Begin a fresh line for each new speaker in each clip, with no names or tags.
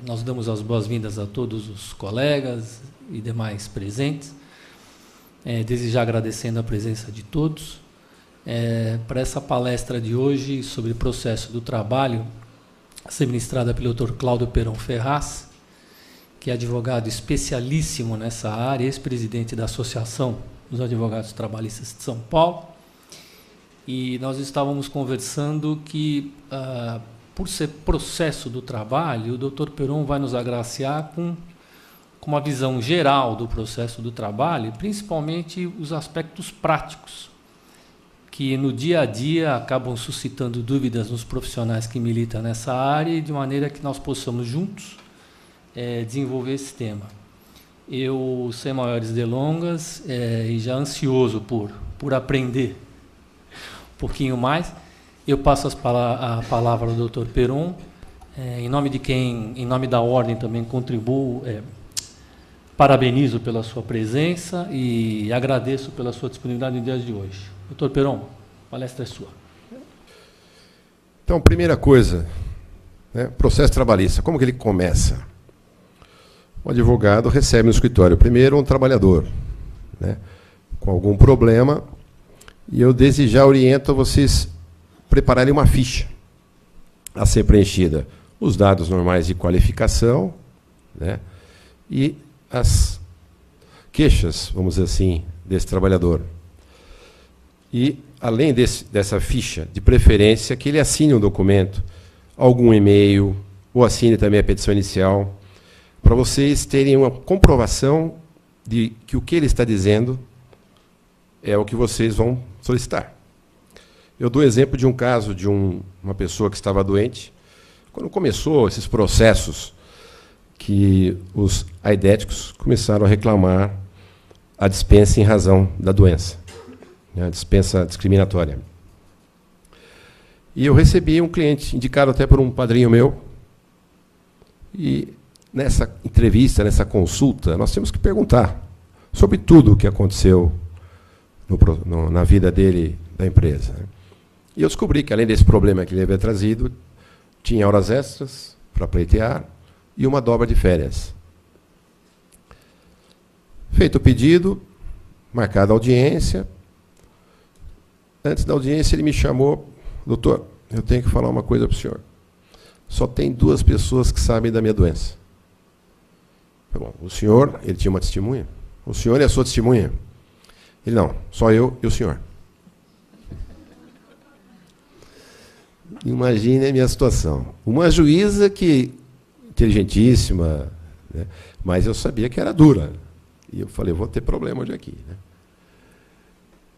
nós damos as boas-vindas a todos os colegas e demais presentes. Desde já agradecendo a presença de todos. Para essa palestra de hoje sobre processo do trabalho, a ser ministrada pelo Dr. Cláudio Perón Ferraz, que é advogado especialíssimo nessa área, ex-presidente da Associação dos Advogados Trabalhistas de São Paulo. E nós estávamos conversando que, por ser processo do trabalho, o Dr. Perón vai nos agraciar com uma visão geral do processo do trabalho, principalmente os aspectos práticos, que no dia a dia acabam suscitando dúvidas nos profissionais que militam nessa área, de maneira que nós possamos juntos desenvolver esse tema. Eu, sem maiores delongas, e já ansioso por aprender um pouquinho mais, eu passo a palavra ao Dr. Perón, em nome da ordem também contribuo, parabenizo pela sua presença e agradeço pela sua disponibilidade no dia de hoje. Dr. Perón, a palestra é sua.
Então, primeira coisa, processo trabalhista, como que ele começa? O advogado recebe no escritório, primeiro, um trabalhador, com algum problema, e eu desde já oriento vocês prepararem uma ficha a ser preenchida. Os dados normais de qualificação, e as queixas, vamos dizer assim, desse trabalhador. E, além dessa ficha, de preferência, que ele assine um documento, algum e-mail, ou assine também a petição inicial, para vocês terem uma comprovação de que o que ele está dizendo é o que vocês vão solicitar. Eu dou exemplo de um caso de uma pessoa que estava doente. Quando começou esses processos, que os aidéticos começaram a reclamar a dispensa em razão da doença, a dispensa discriminatória. E eu recebi um cliente, indicado até por um padrinho meu, e nessa entrevista, nessa consulta, nós temos que perguntar sobre tudo o que aconteceu na vida dele, da empresa. E eu descobri que, além desse problema que ele havia trazido, tinha horas extras para pleitear, e uma dobra de férias. Feito o pedido, marcada a audiência. Antes da audiência, ele me chamou: doutor, eu tenho que falar uma coisa para o senhor. Só tem 2 pessoas que sabem da minha doença. Bom, o senhor, ele tinha uma testemunha? O senhor é a sua testemunha? Ele: não, só eu e o senhor. Imagine a minha situação. Uma juíza que inteligentíssima, mas eu sabia que era dura. E eu falei: eu vou ter problema hoje aqui.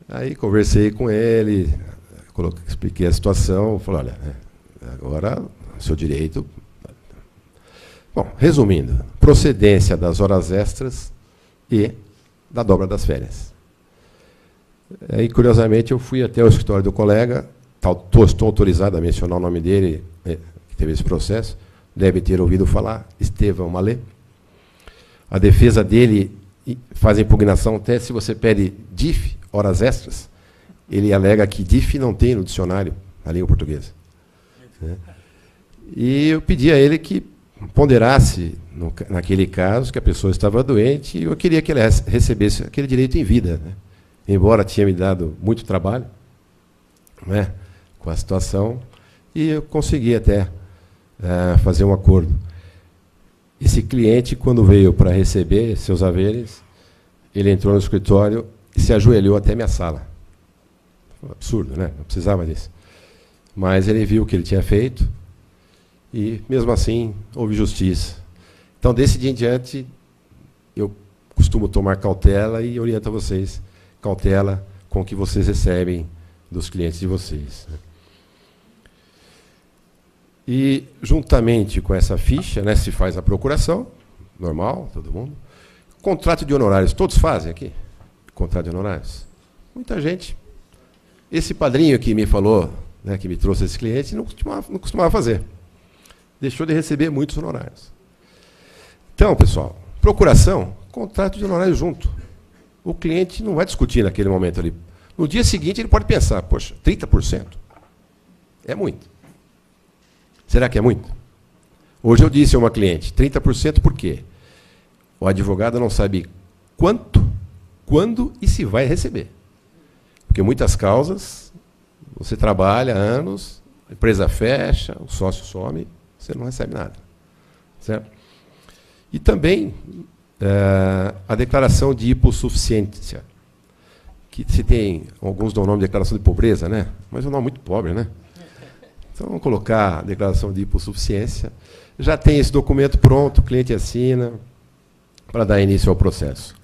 Aí conversei com ele, expliquei a situação, falei: olha, agora o seu direito... Bom, resumindo, procedência das horas extras e da dobra das férias. Aí, curiosamente, eu fui até o escritório do colega, estou autorizado a mencionar o nome dele, que teve esse processo, deve ter ouvido falar, Estevão Malê. A defesa dele faz a impugnação até se você pede DIF, horas extras, ele alega que DIF não tem no dicionário, na língua portuguesa. E eu pedi a ele que ponderasse, naquele caso, que a pessoa estava doente, e eu queria que ele recebesse aquele direito em vida. Embora tinha me dado muito trabalho com a situação, e eu consegui até fazer um acordo. Esse cliente, quando veio para receber seus haveres, ele entrou no escritório e se ajoelhou até minha sala. Absurdo, né? Não precisava disso. Mas ele viu o que ele tinha feito e, mesmo assim, houve justiça. Então, desse dia em diante, eu costumo tomar cautela e oriento a vocês, cautela com o que vocês recebem dos clientes de vocês. E, juntamente com essa ficha, se faz a procuração, normal, todo mundo. Contrato de honorários, todos fazem aqui? Contrato de honorários? Muita gente. Esse padrinho que me falou, que me trouxe esse cliente, não costumava fazer. Deixou de receber muitos honorários. Então, pessoal, procuração, contrato de honorários junto. O cliente não vai discutir naquele momento ali. No dia seguinte, ele pode pensar: poxa, 30%? É muito. Será que é muito? Hoje eu disse a uma cliente, 30% por quê? O advogado não sabe quanto, quando e se vai receber. Porque muitas causas, você trabalha anos, a empresa fecha, o sócio some, você não recebe nada. Certo? E também a declaração de hipossuficiência, que se tem, alguns dão o nome de declaração de pobreza, né? Mas é um nome muito pobre, né? Então vamos colocar a declaração de hipossuficiência. Já tem esse documento pronto, o cliente assina, para dar início ao processo.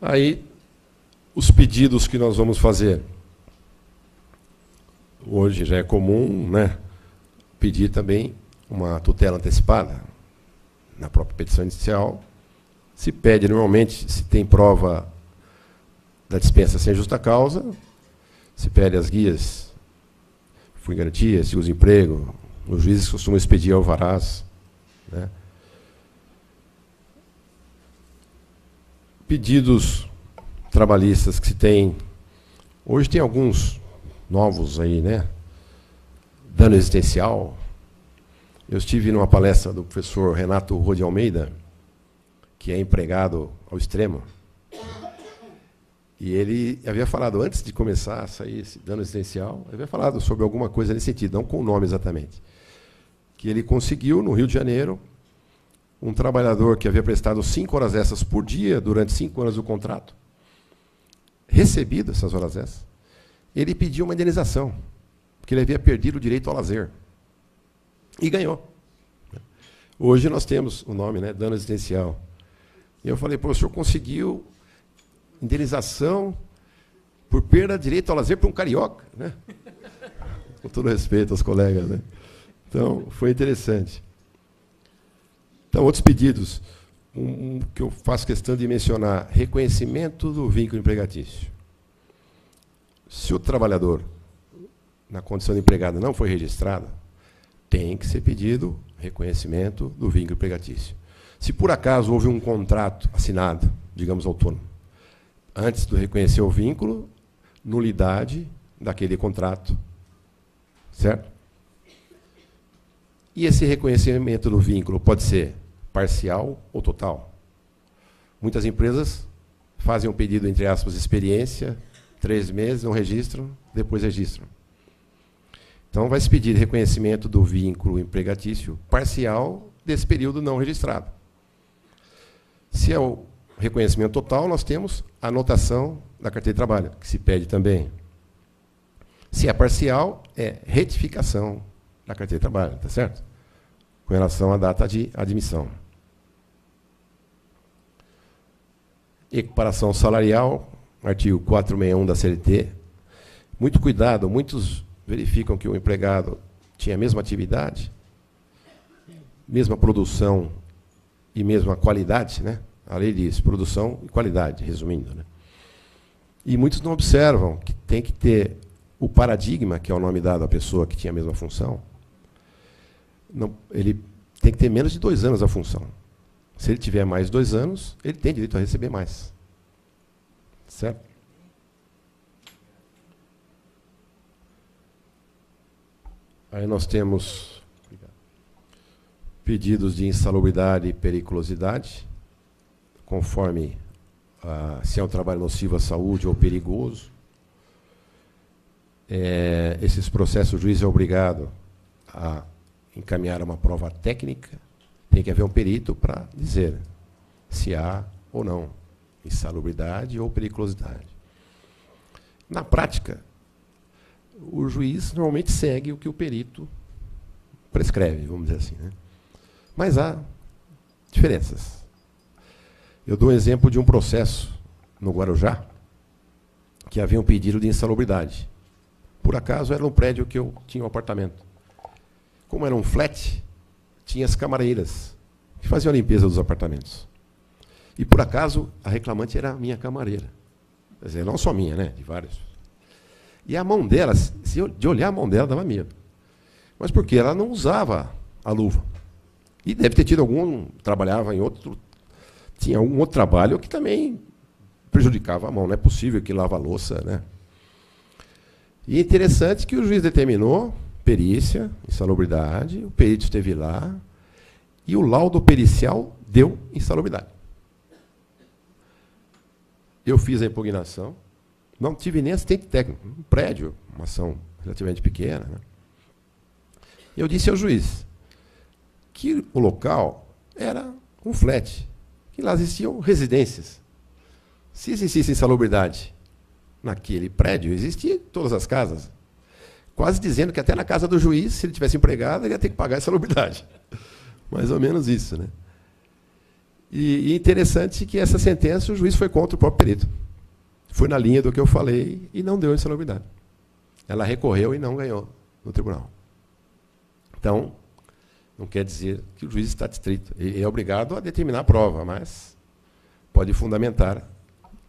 Aí, os pedidos que nós vamos fazer. Hoje já é comum, né, pedir também uma tutela antecipada na própria petição inicial. Se pede, normalmente, se tem prova da dispensa sem justa causa, se pede as guias, fui garantia, seguro-desemprego, os juízes costumam expedir alvarás, né. Pedidos trabalhistas que se tem. Hoje tem alguns novos aí, né? Dano existencial. Eu estive numa palestra do professor Renato Rô de Almeida, que é empregado ao extremo. E ele havia falado, antes de começar a sair esse dano existencial, ele havia falado sobre alguma coisa nesse sentido, não com o nome exatamente. Que ele conseguiu, no Rio de Janeiro, um trabalhador que havia prestado 5 horas extras por dia durante 5 anos do contrato, recebido essas horas extras, ele pediu uma indenização, porque ele havia perdido o direito ao lazer. E ganhou. Hoje nós temos o nome, né, dano existencial. E eu falei, pô, o senhor conseguiu indenização por perda de direito ao lazer para um carioca, né? Com todo respeito aos colegas, né? Então, foi interessante. Então, outros pedidos, que eu faço questão de mencionar, reconhecimento do vínculo empregatício. Se o trabalhador, na condição de empregado, não foi registrado, tem que ser pedido reconhecimento do vínculo empregatício. Se por acaso houve um contrato assinado, digamos autônomo, antes de reconhecer o vínculo, nulidade daquele contrato. Certo? E esse reconhecimento do vínculo pode ser parcial ou total. Muitas empresas fazem um pedido, entre aspas, de experiência, 3 meses, não registram, depois registram. Então, vai se pedir reconhecimento do vínculo empregatício parcial desse período não registrado. Se é o reconhecimento total, nós temos a anotação da carteira de trabalho, que se pede também. Se é parcial, é retificação da carteira de trabalho, tá certo? Com relação à data de admissão. Equiparação salarial, artigo 461 da CLT. Muito cuidado, muitos verificam que o empregado tinha a mesma atividade, mesma produção e mesma qualidade, né? A lei diz produção e qualidade, resumindo, né? E muitos não observam que tem que ter o paradigma, que é o nome dado à pessoa que tinha a mesma função. Não, ele tem que ter menos de 2 anos a função. Se ele tiver mais de 2 anos, ele tem direito a receber mais. Certo? Aí nós temos pedidos de insalubridade e periculosidade, conforme se é um trabalho nocivo à saúde ou perigoso. Esses processos, o juiz é obrigado a encaminhar uma prova técnica, tem que haver um perito para dizer se há ou não insalubridade ou periculosidade. Na prática, o juiz normalmente segue o que o perito prescreve, vamos dizer assim, né? Mas há diferenças. Eu dou um exemplo de um processo no Guarujá, que havia um pedido de insalubridade. Por acaso, era um prédio que eu tinha um apartamento. Como era um flat, tinha as camareiras, que faziam a limpeza dos apartamentos. E, por acaso, a reclamante era a minha camareira. Quer dizer, não só minha, né? De vários. E a mão dela, de olhar a mão dela, dava medo. Mas por quê? Ela não usava a luva. E deve ter tido trabalhava em outro, tinha algum outro trabalho que também prejudicava a mão. Não é possível que lava a louça, né? E é interessante que o juiz determinou, perícia, insalubridade, o perito esteve lá e o laudo pericial deu insalubridade. Eu fiz a impugnação, não tive nem assistente técnico, um prédio, uma ação relativamente pequena, né? Eu disse ao juiz que o local era um flat, que lá existiam residências. Se existisse insalubridade naquele prédio, existia em todas as casas. Quase dizendo que até na casa do juiz, se ele tivesse empregado, ele ia ter que pagar a insalubridade. Mais ou menos isso, né? E interessante que essa sentença, o juiz foi contra o próprio perito. Foi na linha do que eu falei e não deu insalubridade. Ela recorreu e não ganhou no tribunal. Então, não quer dizer que o juiz está distrito. Ele é obrigado a determinar a prova, mas pode fundamentar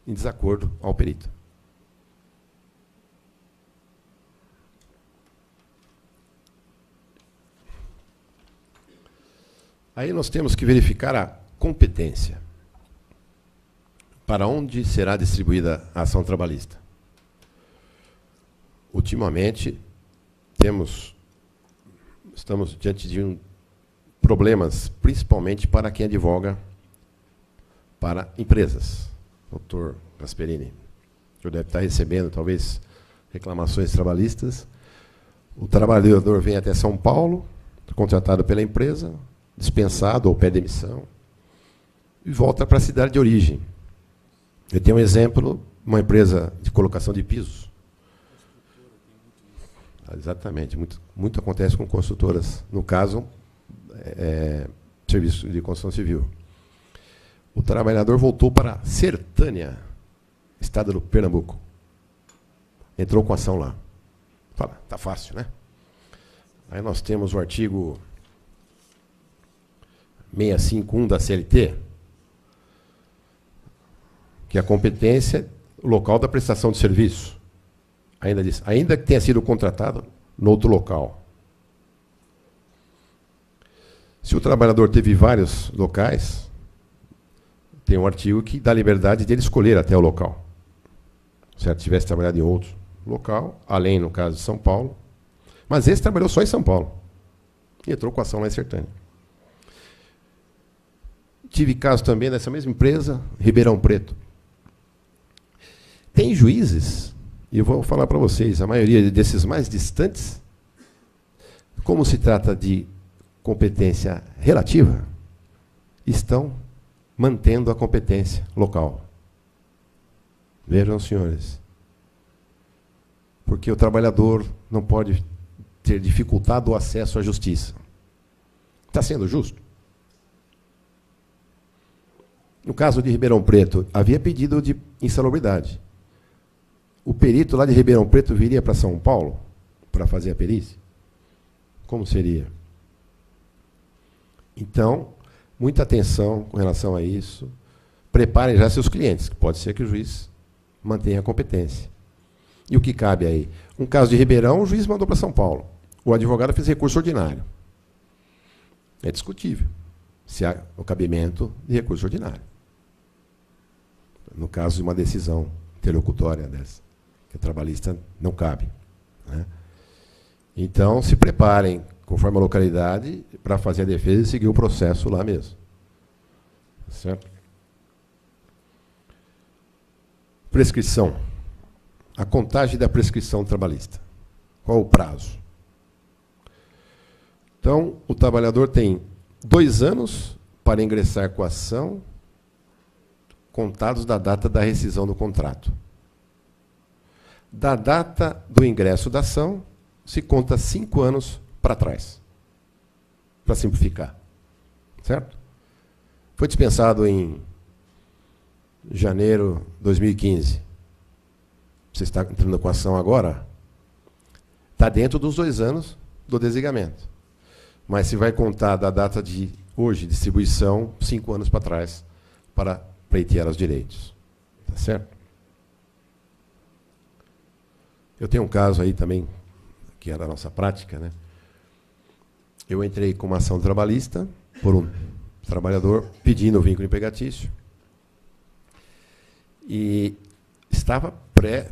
em desacordo ao perito. Aí nós temos que verificar a competência. Para onde será distribuída a ação trabalhista? Ultimamente, estamos diante de problemas, principalmente para quem advoga para empresas. Doutor Gasperini, que deve estar recebendo, talvez, reclamações trabalhistas. O trabalhador vem até São Paulo, contratado pela empresa, dispensado ou pede demissão, e volta para a cidade de origem. Eu tenho um exemplo, uma empresa de colocação de pisos. Exatamente, muito acontece com construtoras, no caso, serviço de construção civil. O trabalhador voltou para Sertânia, estado do Pernambuco. Entrou com ação lá. Fala, tá fácil, né? Aí nós temos o artigo 651 da CLT, que é a competência, o local da prestação de serviço. Ainda diz, ainda que tenha sido contratado no outro local. Se o trabalhador teve vários locais, tem um artigo que dá liberdade dele escolher até o local. Se ele tivesse trabalhado em outro local, além, no caso de São Paulo, mas esse trabalhou só em São Paulo. E entrou com ação lá em Sertânia. Tive caso também dessa mesma empresa, Ribeirão Preto. Tem juízes, e eu vou falar para vocês, a maioria desses mais distantes, como se trata de competência relativa, estão mantendo a competência local. Vejam, senhores. Porque o trabalhador não pode ter dificultado o acesso à justiça. Está sendo justo? No caso de Ribeirão Preto, havia pedido de insalubridade. O perito lá de Ribeirão Preto viria para São Paulo para fazer a perícia? Como seria? Então, muita atenção com relação a isso. Preparem já seus clientes, que pode ser que o juiz mantenha a competência. E o que cabe aí? Um caso de Ribeirão, o juiz mandou para São Paulo. O advogado fez recurso ordinário. É discutível se há o cabimento de recurso ordinário. No caso de uma decisão interlocutória dessa, que a trabalhista não cabe, né? Então, se preparem, conforme a localidade, para fazer a defesa e seguir o processo lá mesmo. Certo? Prescrição. A contagem da prescrição trabalhista. Qual o prazo? Então, o trabalhador tem 2 anos para ingressar com a ação, contados da data da rescisão do contrato. Da data do ingresso da ação, se conta 5 anos para trás, para simplificar. Certo? Foi dispensado em janeiro de 2015. Você está entrando com a ação agora? Está dentro dos 2 anos do desligamento. Mas se vai contar da data de hoje, distribuição, 5 anos para trás, para pleitear os direitos. Tá certo? Eu tenho um caso aí também, que era a nossa prática, né? Eu entrei com uma ação trabalhista por um trabalhador pedindo o vínculo empregatício e estava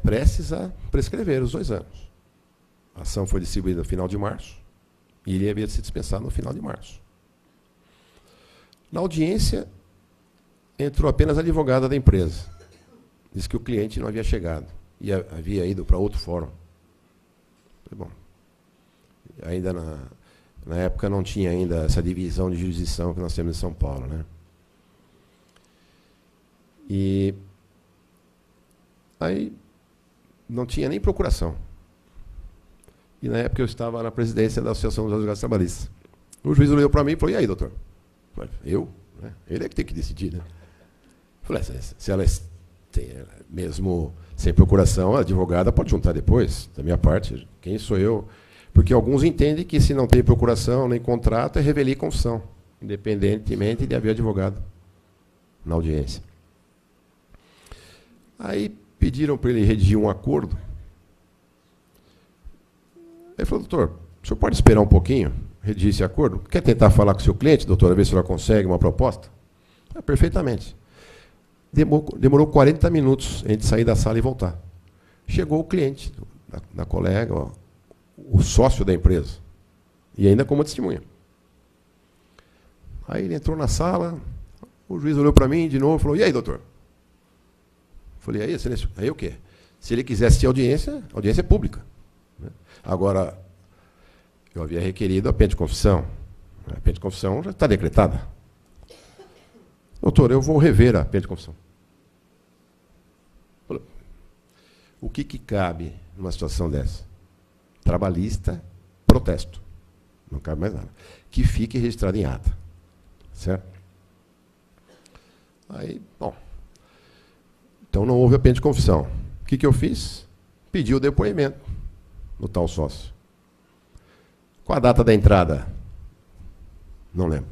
prestes a prescrever os 2 anos. A ação foi distribuída no final de março e ele havia sido dispensado no final de março. Na audiência, entrou apenas a advogada da empresa. Disse que o cliente não havia chegado e havia ido para outro fórum. Bom, ainda na época não tinha ainda essa divisão de jurisdição que nós temos em São Paulo, né? E aí não tinha nem procuração. E na época eu estava na presidência da Associação dos Advogados Trabalhistas. O juiz olhou para mim e falou: e aí, doutor? Eu? Né? Ele é que tem que decidir, né? Eu falei: se ela tem, mesmo sem procuração, a advogada pode juntar depois, da minha parte. Quem sou eu? Porque alguns entendem que se não tem procuração nem contrato, é revelia e confissão, independentemente de haver advogado na audiência. Aí pediram para ele redigir um acordo. Ele falou: doutor, o senhor pode esperar um pouquinho, redigir esse acordo? Quer tentar falar com o seu cliente, doutor, a ver se ela consegue uma proposta? Perfeitamente. Demorou 40 minutos entre sair da sala e voltar. Chegou o cliente da colega, o sócio da empresa, e ainda como testemunha. Aí ele entrou na sala, o juiz olhou para mim de novo e falou: e aí, doutor? Falei: aí, excelência, aí o quê? Se ele quiser assistir a audiência é pública. Agora, eu havia requerido a pena de confissão. A pena de confissão já está decretada. Doutor, eu vou rever a pena de confissão. O que cabe numa situação dessa? Trabalhista, protesto. Não cabe mais nada. Que fique registrado em ata. Certo? Aí, bom. Então não houve a pena de confissão. O que eu fiz? Pedi o depoimento do tal sócio. Qual a data da entrada? Não lembro.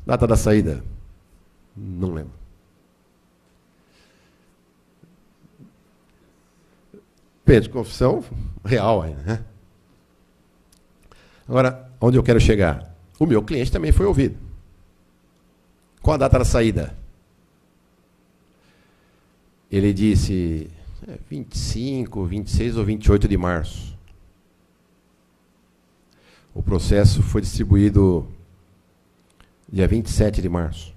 Data da saída? Não lembro. Pena de confissão real ainda, né? Agora, onde eu quero chegar? O meu cliente também foi ouvido. Qual a data da saída? Ele disse 25, 26 ou 28 de março. O processo foi distribuído dia 27 de março.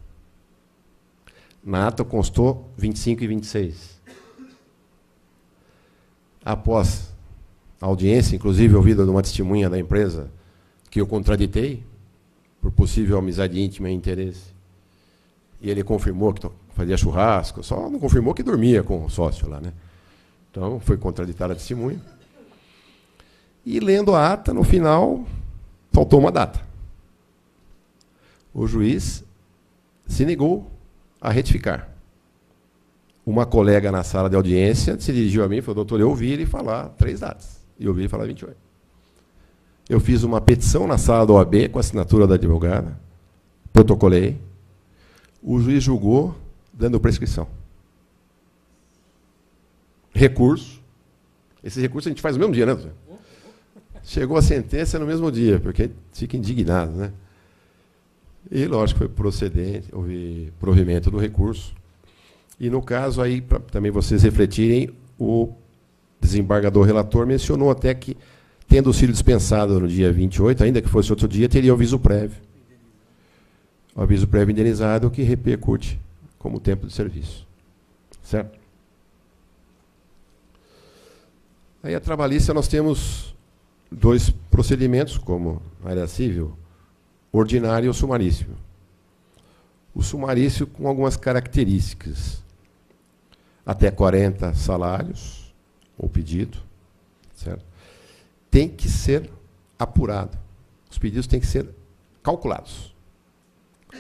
Na ata constou 25 e 26. Após a audiência, inclusive ouvida de uma testemunha da empresa, que eu contraditei, por possível amizade íntima e interesse, e ele confirmou que fazia churrasco, só não confirmou que dormia com o sócio lá, né? Então, foi contraditada a testemunha. E lendo a ata, no final, faltou uma data. O juiz se negou a retificar. Uma colega na sala de audiência se dirigiu a mim e falou: doutor, eu ouvi ele falar 3 datas. E eu ouvi ele falar 28. Eu fiz uma petição na sala da OAB com a assinatura da advogada, protocolei. O juiz julgou, dando prescrição. Recurso. Esse recurso a gente faz no mesmo dia, né, doutor? Chegou a sentença no mesmo dia, porque fica indignado, né? E, lógico, foi procedente, houve provimento do recurso. E, no caso, aí, para também vocês refletirem, o desembargador relator mencionou até que, tendo sido dispensado no dia 28, ainda que fosse outro dia, teria o aviso prévio. O aviso prévio indenizado que repercute como tempo de serviço. Certo? Aí, a trabalhista, nós temos 2 procedimentos, como na área civil, ordinário ou sumarício. O sumarício com algumas características. Até 40 salários, ou pedido, certo? Tem que ser apurado. Os pedidos têm que ser calculados,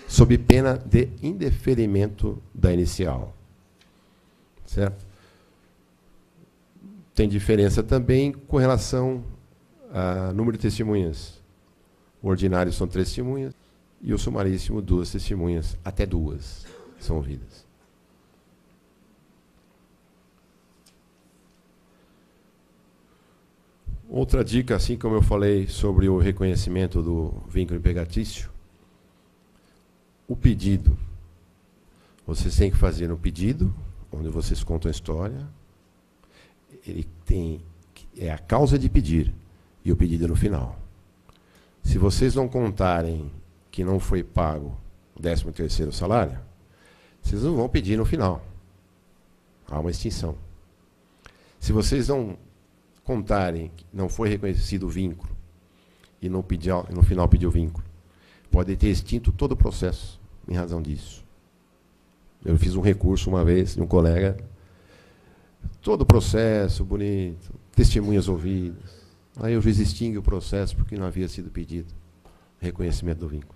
sob pena de indeferimento da inicial. Certo? Tem diferença também com relação a número de testemunhas. O ordinário são 3 testemunhas e o sumaríssimo 2 testemunhas, até 2 são ouvidas. Outra dica, assim como eu falei sobre o reconhecimento do vínculo empregatício, o pedido. Vocês têm que fazer um pedido, onde vocês contam a história. Ele tem que é a causa de pedir e o pedido no final. Se vocês não contarem que não foi pago o 13º salário, vocês não vão pedir no final. Há uma extinção. Se vocês não contarem que não foi reconhecido o vínculo e no final pedir o vínculo, pode ter extinto todo o processo em razão disso. Eu fiz um recurso uma vez de um colega, todo o processo bonito, testemunhas ouvidas. Aí o juiz extingue o processo porque não havia sido pedido reconhecimento do vínculo.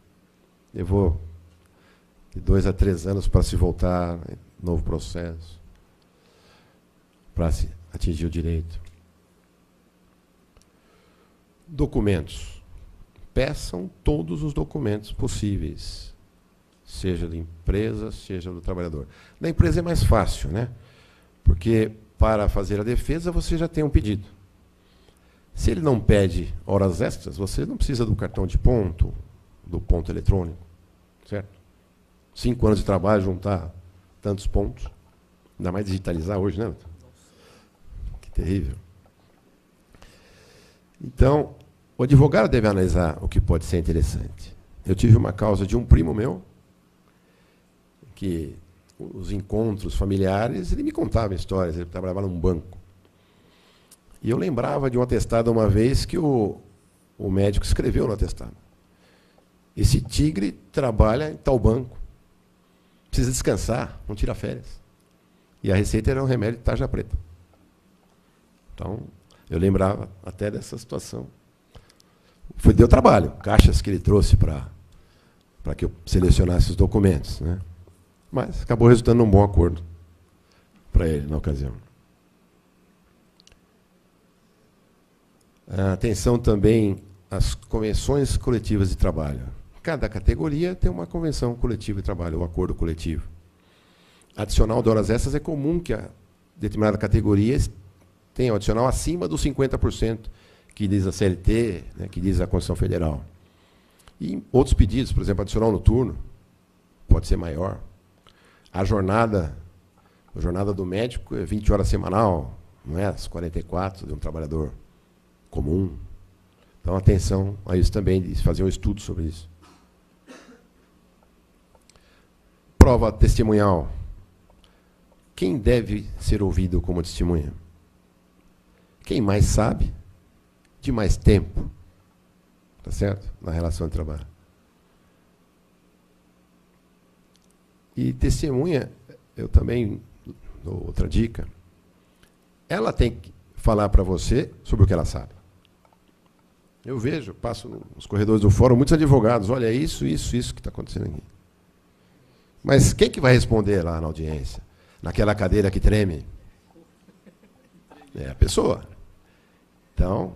Levou de 2 a 3 anos para se voltar, novo processo, para se atingir o direito. Documentos. Peçam todos os documentos possíveis, seja da empresa, seja do trabalhador. Na empresa é mais fácil, né? Porque para fazer a defesa você já tem um pedido. Se ele não pede horas extras, você não precisa do cartão de ponto, do ponto eletrônico, certo? 5 anos de trabalho, juntar tantos pontos. Ainda mais digitalizar hoje, né? Que terrível. Então, o advogado deve analisar o que pode ser interessante. Eu tive uma causa de um primo meu, que os encontros familiares, ele me contava histórias, ele trabalhava num banco. E eu lembrava de um atestado uma vez que o médico escreveu no atestado. Esse tigre trabalha em tal banco, precisa descansar, não tira férias. E a receita era um remédio de tarja preta. Então, eu lembrava até dessa situação. Deu trabalho, caixas que ele trouxe para que eu selecionasse os documentos, né? Mas acabou resultando num bom acordo para ele na ocasião. Atenção também às convenções coletivas de trabalho. Cada categoria tem uma convenção coletiva de trabalho, um acordo coletivo. Adicional de horas extras é comum que a determinada categoria tenha um adicional acima dos 50%, que diz a CLT, né, que diz a Constituição Federal. E outros pedidos, por exemplo, adicional noturno, pode ser maior. A jornada do médico é 20 horas semanal, não é as 44 de um trabalhador comum. Então, atenção a isso também, de fazer um estudo sobre isso. Prova testemunhal. Quem deve ser ouvido como testemunha? Quem mais sabe, de mais tempo, tá certo? Na relação de trabalho. E testemunha, eu também dou outra dica, ela tem que falar para você sobre o que ela sabe. Eu vejo, passo nos corredores do fórum, muitos advogados, olha, isso que está acontecendo aqui. Mas quem que vai responder lá na audiência? Naquela cadeira que treme? É a pessoa. Então,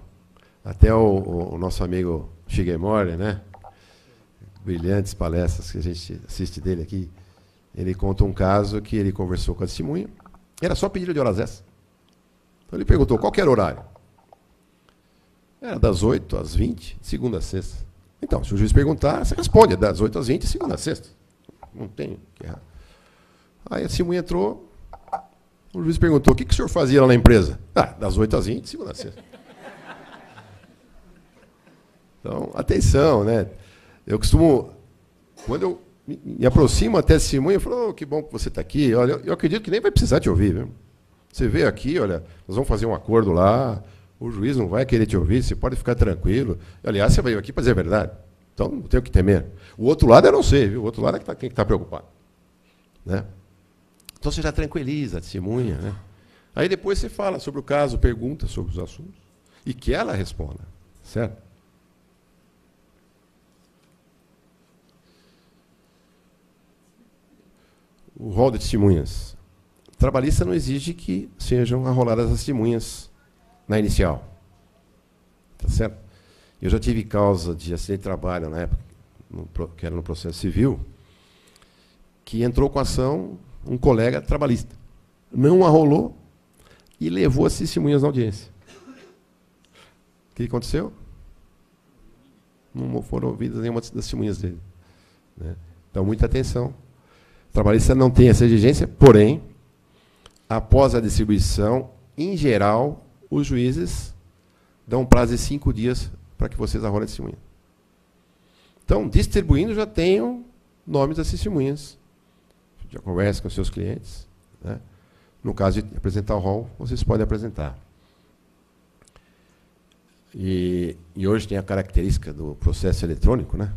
até o nosso amigo Shigemori, né? Brilhantes palestras que a gente assiste dele aqui, ele conta um caso que ele conversou com a testemunha, era só pedido de horas extras. Então ele perguntou qual que era o horário. Era das 8 às 20, de segunda a sexta. Então, se o juiz perguntar, você responde, é das 8 às 20, de segunda a sexta. Não tem o que errar. Aí a testemunha entrou, o juiz perguntou, o que o senhor fazia lá na empresa? Das 8 às 20, de segunda a sexta. Então, atenção, né? Eu costumo, quando eu me aproximo até a testemunha, eu falo, que bom que você está aqui. Olha, eu acredito que nem vai precisar te ouvir, viu? Você veio aqui, olha, nós vamos fazer um acordo lá, o juiz não vai querer te ouvir, você pode ficar tranquilo. Aliás, você veio aqui para dizer a verdade, então não tem o que temer. O outro lado eu não sei, viu? O outro lado é quem está preocupado. Né? Então você já tranquiliza a testemunha. Né? Aí depois você fala sobre o caso, pergunta sobre os assuntos, e que ela responda, certo? O rol de testemunhas. O trabalhista não exige que sejam arroladas as testemunhas na inicial. Tá certo? Eu já tive causa de acidente de trabalho na época, que era no processo civil, que entrou com ação um colega trabalhista. Não arrolou e levou as testemunhas na audiência. O que aconteceu? Não foram ouvidas nenhuma das testemunhas dele. Né? Então, muita atenção. O trabalhista não tem essa exigência, porém, após a distribuição, em geral, os juízes dão um prazo de 5 dias para que vocês arrolem a testemunha. Então, distribuindo, já tenho nomes das testemunhas. Já conversa com os seus clientes, né? No caso de apresentar o rol, vocês podem apresentar. E hoje tem a característica do processo eletrônico, né?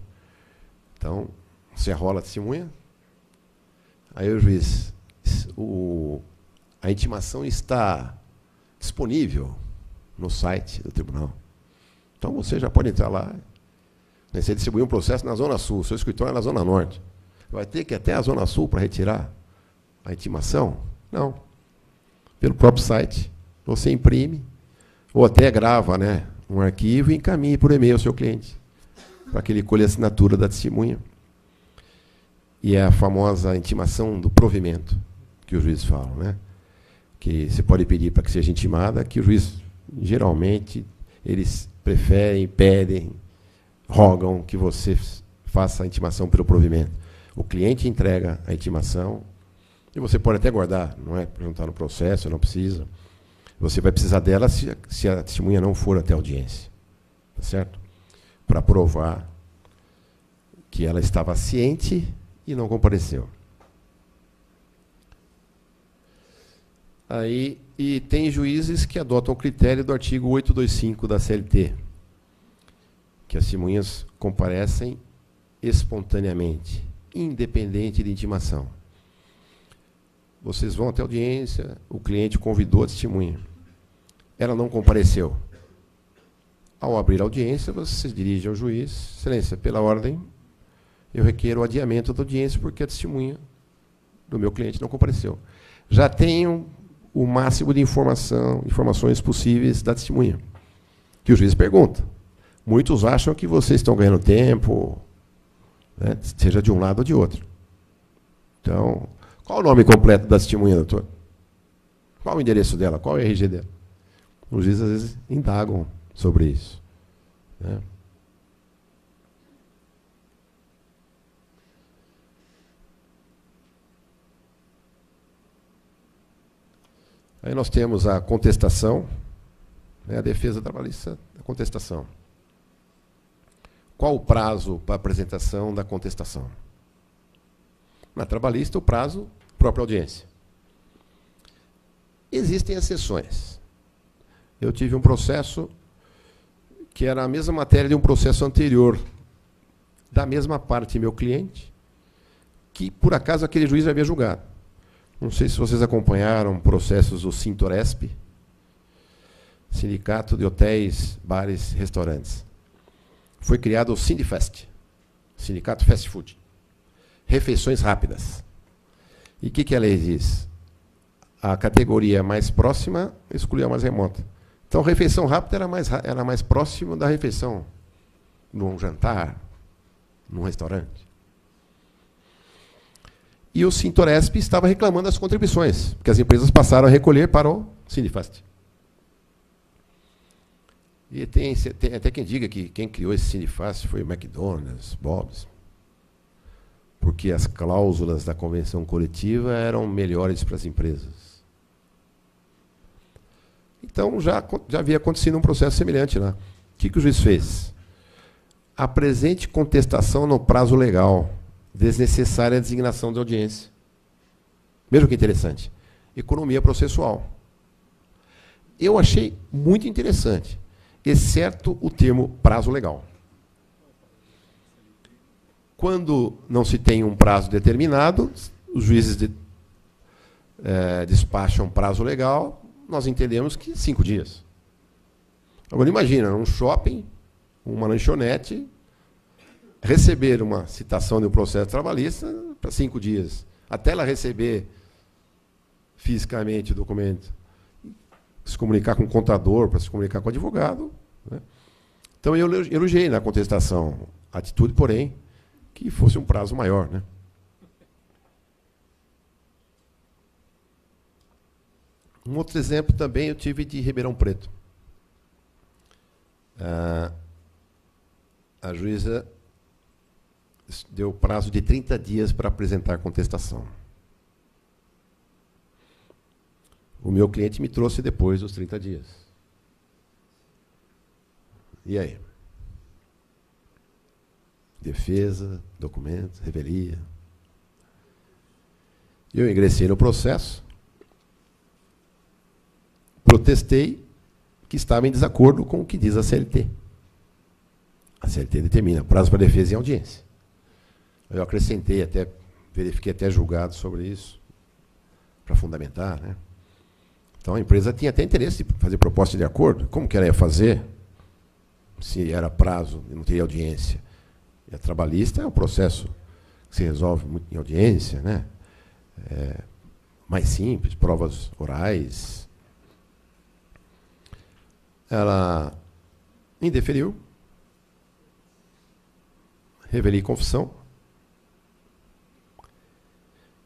Então, você arrola a testemunha, aí o juiz, a intimação está disponível no site do tribunal. Então, você já pode entrar lá. Você distribuir um processo na Zona Sul, seu escritório é na Zona Norte. Vai ter que ir até a Zona Sul para retirar a intimação? Não. Pelo próprio site, você imprime, ou até grava, né, um arquivo e encaminhe por e-mail ao seu cliente, para que ele colhe a assinatura da testemunha. E é a famosa intimação do provimento, que os juízes falam, né? Que você pode pedir para que seja intimada, que o juiz, geralmente, eles preferem, pedem, rogam que você faça a intimação pelo provimento. O cliente entrega a intimação, e você pode até guardar, não é para juntar no processo, não precisa. Você vai precisar dela se a testemunha não for até a audiência. Tá certo? Para provar que ela estava ciente e não compareceu. Aí, e tem juízes que adotam o critério do artigo 825 da CLT, que as testemunhas comparecem espontaneamente, independente de intimação. Vocês vão até a audiência, o cliente convidou a testemunha. Ela não compareceu. Ao abrir a audiência, você se dirige ao juiz. Excelência, pela ordem, eu requeiro o adiamento da audiência porque a testemunha do meu cliente não compareceu. Já tenho o máximo de informações possíveis da testemunha, que o juiz pergunta. Muitos acham que vocês estão ganhando tempo, né, seja de um lado ou de outro. Então, qual o nome completo da testemunha, doutor? Qual o endereço dela? Qual é o RG dela? Os juízes, às vezes, indagam sobre isso, né? Aí nós temos a contestação, né, a defesa trabalhista, a contestação. Qual o prazo para a apresentação da contestação? Na trabalhista, o prazo, própria audiência. Existem exceções. Eu tive um processo que era a mesma matéria de um processo anterior, da mesma parte meu cliente, que, por acaso, aquele juiz já havia julgado. Não sei se vocês acompanharam processos do Sintoresp, Sindicato de Hotéis, Bares e Restaurantes. Foi criado o Sindifest, Sindicato Fast Food. Refeições rápidas. E o que a lei diz? A categoria mais próxima exclui a mais remota. Então, a refeição rápida era mais próxima da refeição num jantar, num restaurante. E o Sintoresp estava reclamando das contribuições, porque as empresas passaram a recolher para o Sindifest. E tem até quem diga que quem criou esse Sindifest foi o McDonald's, Bob's, porque as cláusulas da convenção coletiva eram melhores para as empresas. Então, já havia acontecido um processo semelhante lá. O que o juiz fez? Apresente contestação no prazo legal, desnecessária a designação de audiência. Veja que interessante. Economia processual. Eu achei muito interessante, exceto o termo prazo legal. Quando não se tem um prazo determinado, os juízes despacham prazo legal, nós entendemos que 5 dias. Agora, imagina, um shopping, uma lanchonete, receber uma citação de um processo trabalhista para 5 dias, até ela receber fisicamente o documento, se comunicar com o contador, para se comunicar com o advogado, né? Então, eu elogiei na contestação a atitude, porém, que fosse um prazo maior, né? Um outro exemplo também eu tive de Ribeirão Preto. A juíza deu prazo de 30 dias para apresentar contestação. O meu cliente me trouxe depois dos 30 dias. E aí? Defesa, documentos, revelia. Eu ingressei no processo, protestei que estava em desacordo com o que diz a CLT. A CLT determina prazo para defesa em audiência. Eu acrescentei até, verifiquei até julgado sobre isso, para fundamentar, né? Então a empresa tinha até interesse de fazer proposta de acordo. Como que ela ia fazer? Se era prazo e não teria audiência. E a trabalhista é um processo que se resolve muito em audiência, né? Mais simples, provas orais. Ela indeferiu, revelei confissão.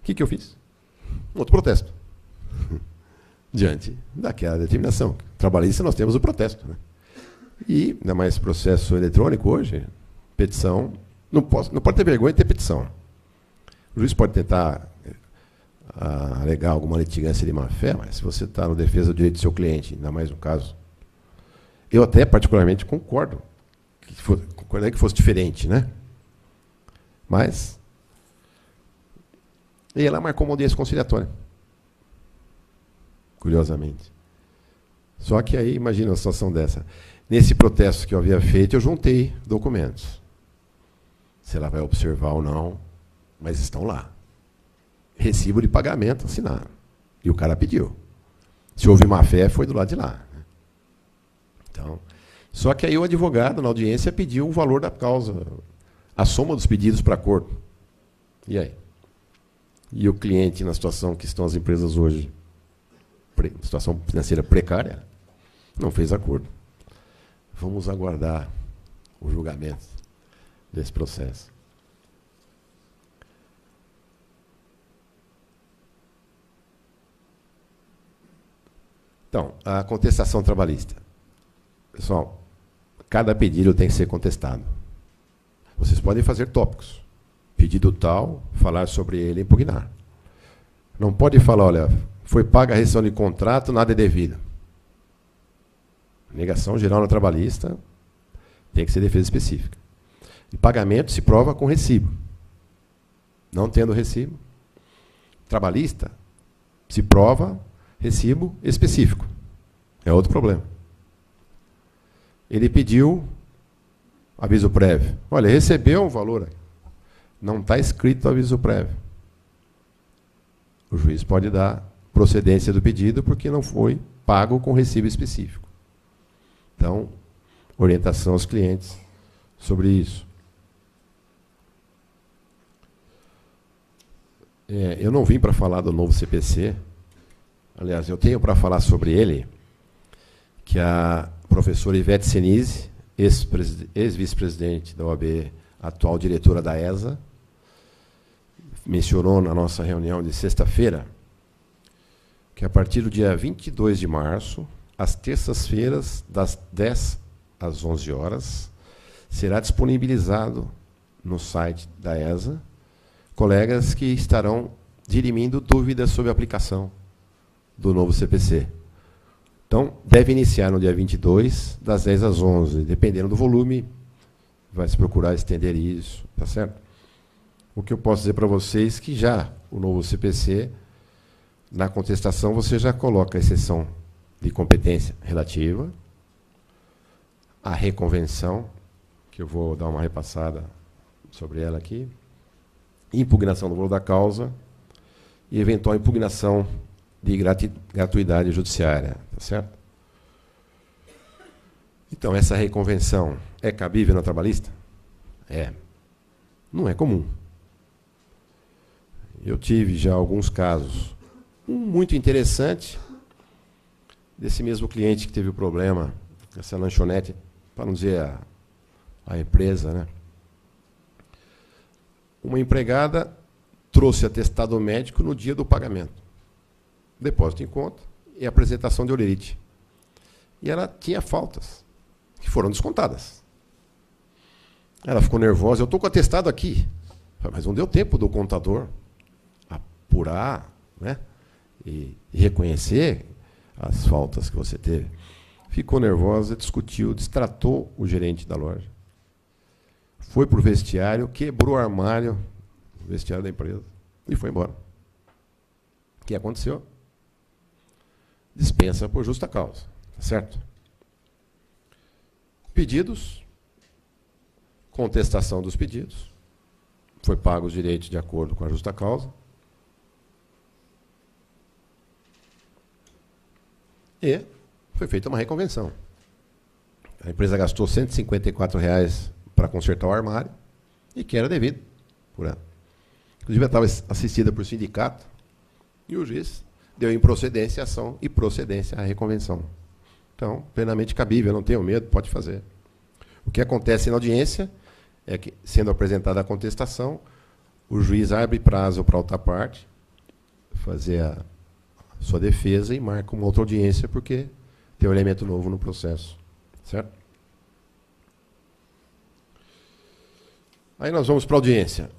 O que eu fiz? Um outro protesto. Diante daquela determinação. Trabalhista, nós temos o protesto, né? E, ainda mais processo eletrônico hoje, petição, não pode ter vergonha de ter petição. O juiz pode tentar alegar alguma litigância de má-fé, mas se você está na defesa do direito do seu cliente, ainda mais no caso, eu até particularmente concordo que fosse diferente, né? Mas e ela marcou uma audiência conciliatória, curiosamente. Só que aí, imagina uma situação dessa. Nesse protesto que eu havia feito, eu juntei documentos. Se ela vai observar ou não, mas estão lá. Recibo de pagamento assinado. E o cara pediu. Se houve má-fé, foi do lado de lá. Então, só que aí o advogado, na audiência, pediu o valor da causa, a soma dos pedidos para acordo. E aí? E o cliente, na situação que estão as empresas hoje, situação financeira precária, não fez acordo. Vamos aguardar o julgamento desse processo. Então, a contestação trabalhista. Pessoal, cada pedido tem que ser contestado. Vocês podem fazer tópicos. Pedido tal, falar sobre ele e impugnar. Não pode falar, olha, foi paga a rescisão de contrato, nada é devido. Negação geral na trabalhista tem que ser defesa específica. E pagamento se prova com recibo. Não tendo recibo, trabalhista se prova recibo específico. É outro problema. Ele pediu aviso prévio. Olha, recebeu um valor. Não está escrito aviso prévio. O juiz pode dar procedência do pedido porque não foi pago com recibo específico. Então, orientação aos clientes sobre isso. Eu não vim para falar do novo CPC. Aliás, eu tenho para falar sobre ele que a professora Ivete Senise, ex-vice-presidente da OAB, atual diretora da ESA, mencionou na nossa reunião de sexta-feira que a partir do dia 22 de março, às terças-feiras, das 10 às 11 horas, será disponibilizado no site da ESA colegas que estarão dirimindo dúvidas sobre a aplicação do novo CPC. Então, deve iniciar no dia 22, das 10 às 11. Dependendo do volume, vai se procurar estender isso, tá certo? O que eu posso dizer para vocês é que já o novo CPC, na contestação, você já coloca a exceção de competência relativa, a reconvenção, que eu vou dar uma repassada sobre ela aqui, impugnação do valor da causa e eventual impugnação de gratuidade judiciária, tá certo? Então, essa reconvenção é cabível na trabalhista? É. Não é comum. Eu tive já alguns casos. Um muito interessante, desse mesmo cliente que teve o problema, essa lanchonete, para não dizer a empresa, né? Uma empregada trouxe atestado médico no dia do pagamento. Depósito em conta e apresentação de holerite. E ela tinha faltas, que foram descontadas. Ela ficou nervosa. Eu estou com o atestado aqui. Mas não deu tempo do contador apurar, né? E reconhecer as faltas que você teve. ficou nervosa, discutiu, destratou o gerente da loja, foi para o vestiário, quebrou o armário, o vestiário da empresa, e foi embora. O que aconteceu? Dispensa por justa causa, tá certo? Pedidos, contestação dos pedidos, foi pago os direitos de acordo com a justa causa, e foi feita uma reconvenção. A empresa gastou R$ 154 para consertar o armário, e que era devido por ela. Inclusive, ela estava assistida por sindicato, e o juiz deu improcedência a ação e procedência à reconvenção. Então, plenamente cabível, não tenham medo, pode fazer. O que acontece na audiência é que, sendo apresentada a contestação, o juiz abre prazo para a outra parte fazer a sua defesa e marca uma outra audiência, porque tem um elemento novo no processo. Certo? Aí nós vamos para a audiência.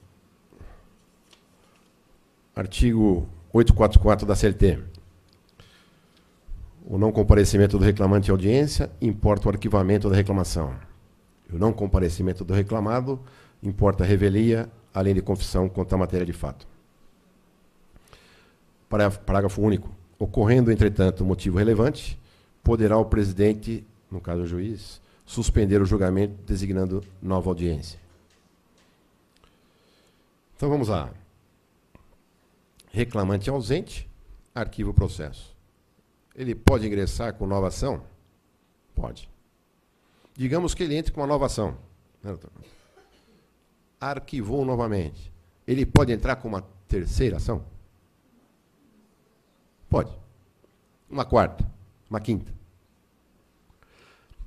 Artigo 844 da CLT. O não comparecimento do reclamante à audiência importa o arquivamento da reclamação. O não comparecimento do reclamado importa a revelia, além de confissão quanto à matéria de fato. Parágrafo único. Ocorrendo, entretanto, motivo relevante, poderá o presidente, no caso o juiz, suspender o julgamento designando nova audiência. Então vamos lá. Reclamante ausente, arquiva o processo. Ele pode ingressar com nova ação? Pode. Digamos que ele entre com uma nova ação. Arquivou novamente. Ele pode entrar com uma terceira ação? Pode. Uma quarta, uma quinta.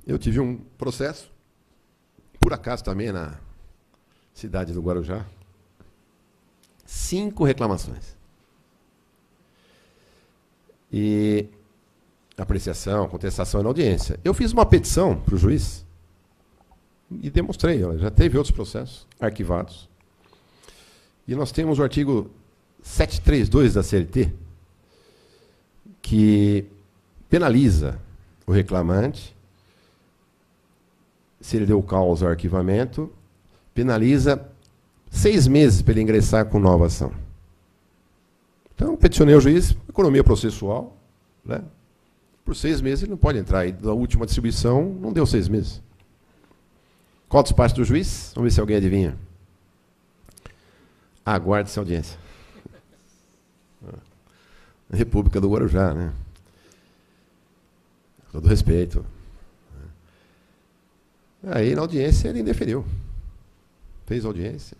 Eu tive um processo, por acaso também na cidade do Guarujá, 5 reclamações. E apreciação, contestação e na audiência. Eu fiz uma petição para o juiz e demonstrei, já teve outros processos arquivados. E nós temos o artigo 732 da CLT, que penaliza o reclamante, se ele deu causa ao arquivamento, penaliza 6 meses para ele ingressar com nova ação. Então, peticionei ao juiz, economia processual, né? Por 6 meses ele não pode entrar. E da última distribuição, não deu 6 meses. Qual o despacho do juiz? Vamos ver se alguém adivinha. Aguarde essa audiência. República do Guarujá, né? Com todo respeito. Aí, na audiência, ele indeferiu. Fez audiência.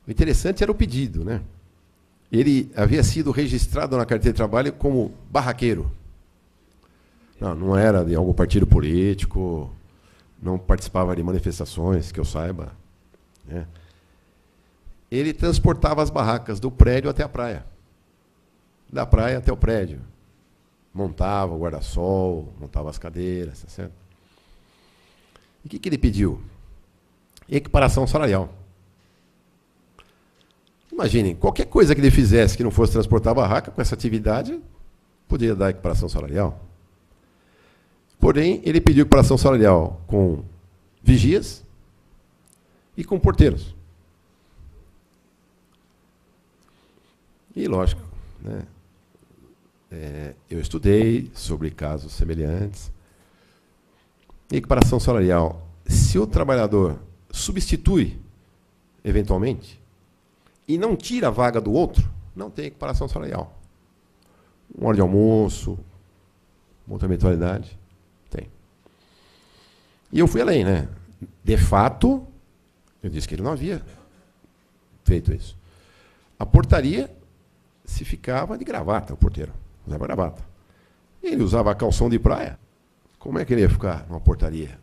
O interessante era o pedido, né? Ele havia sido registrado na carteira de trabalho como barraqueiro. Não era de algum partido político, não participava de manifestações, que eu saiba, né? Ele transportava as barracas do prédio até a praia. Da praia até o prédio. Montava o guarda-sol, montava as cadeiras, tá certo? E o que ele pediu? Equiparação salarial. Imaginem, qualquer coisa que ele fizesse que não fosse transportar a barraca, com essa atividade, poderia dar equiparação salarial. Porém, ele pediu equiparação salarial com vigias e com porteiros. E, lógico, né, eu estudei sobre casos semelhantes. Equiparação salarial. Se o trabalhador substitui, eventualmente, e não tira a vaga do outro, não tem equiparação salarial. Uma hora de almoço, outra eventualidade, tem. E eu fui além, né? De fato, eu disse que ele não havia feito isso. A portaria se ficava de gravata, o porteiro usava gravata. Ele usava calção de praia. Como é que ele ia ficar numa portaria?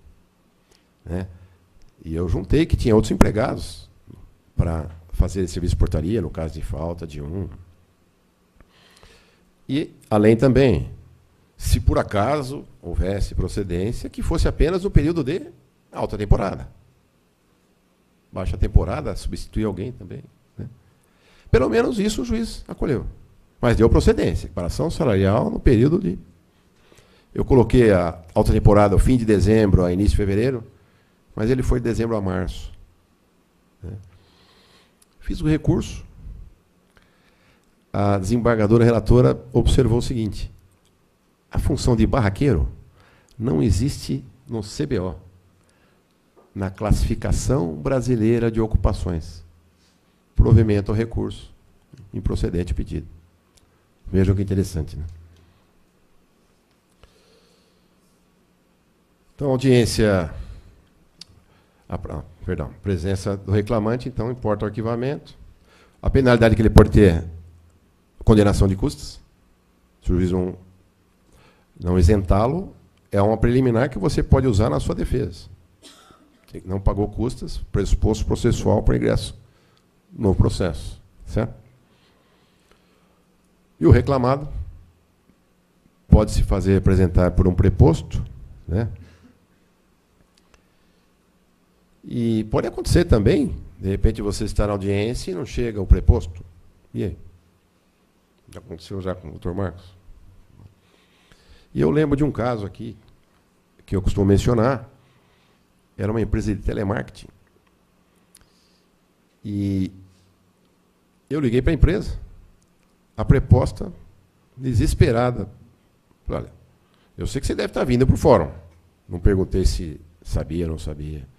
Né? E eu juntei que tinha outros empregados para fazer serviço de portaria, no caso de falta de um. E, além também, se por acaso houvesse procedência, que fosse apenas no período de alta temporada. Baixa temporada, substituir alguém também. Né? Pelo menos isso o juiz acolheu. Mas deu procedência, equiparação salarial no período de... Eu coloquei a alta temporada, fim de dezembro, a início de fevereiro, mas ele foi de dezembro a março. Né? Fiz o recurso. A desembargadora relatora observou o seguinte: a função de barraqueiro não existe no CBO, na Classificação Brasileira de Ocupações. Provimento ao recurso, improcedente o pedido. Vejam que interessante, né? Então, audiência, presença do reclamante, então, importa o arquivamento. A penalidade que ele pode ter, condenação de custas. Se o juiz não isentá-lo, é uma preliminar que você pode usar na sua defesa. Não pagou custas, pressuposto processual para ingresso no processo. Certo? E o reclamado pode se fazer apresentar por um preposto, né? E pode acontecer também, de repente você está na audiência e não chega o preposto. E aí? Já aconteceu já com o Dr. Marcos? E eu lembro de um caso aqui, que eu costumo mencionar, era uma empresa de telemarketing. E eu liguei para a empresa, a preposta, desesperada. Olha, eu sei que você deve estar vindo para o fórum. Não perguntei se sabia ou não sabia.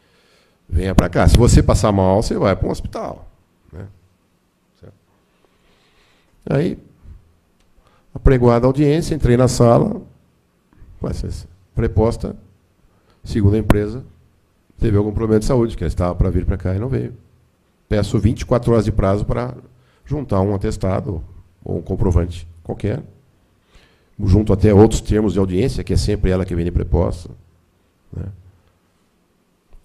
Venha para cá. Se você passar mal, você vai para um hospital. Né? Certo? Aí, apregoada a audiência, entrei na sala, preposta, segundo a empresa, teve algum problema de saúde, que ela estava para vir para cá e não veio. Peço 24 horas de prazo para juntar um atestado ou um comprovante qualquer, junto até outros termos de audiência, que é sempre ela que vem de preposta. Né?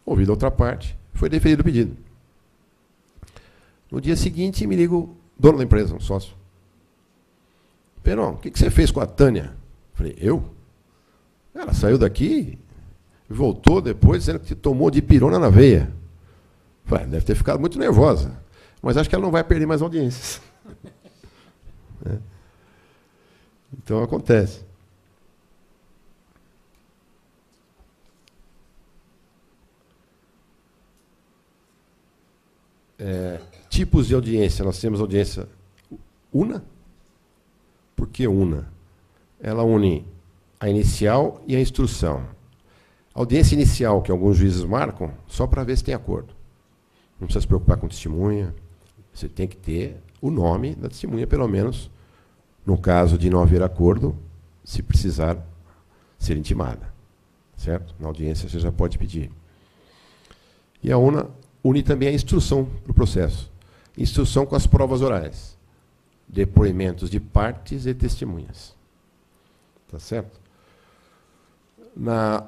Ouvido a outra parte, foi deferido o pedido. No dia seguinte, me liga o dono da empresa, um sócio. Peron, o que você fez com a Tânia? Falei, eu? Ela saiu daqui, voltou depois, dizendo que tomou dipirona na veia. Falei, deve ter ficado muito nervosa, mas acho que ela não vai perder mais audiências. Né? Então, acontece. Tipos de audiência. Nós temos audiência una. Por que una? Ela une a inicial e a instrução. A audiência inicial, que alguns juízes marcam, só para ver se tem acordo. Não precisa se preocupar com testemunha. Você tem que ter o nome da testemunha, pelo menos, no caso de não haver acordo, se precisar ser intimada. Certo? Na audiência você já pode pedir. E a una une também a instrução para o processo. Instrução com as provas orais. Depoimentos de partes e testemunhas. Tá certo? Na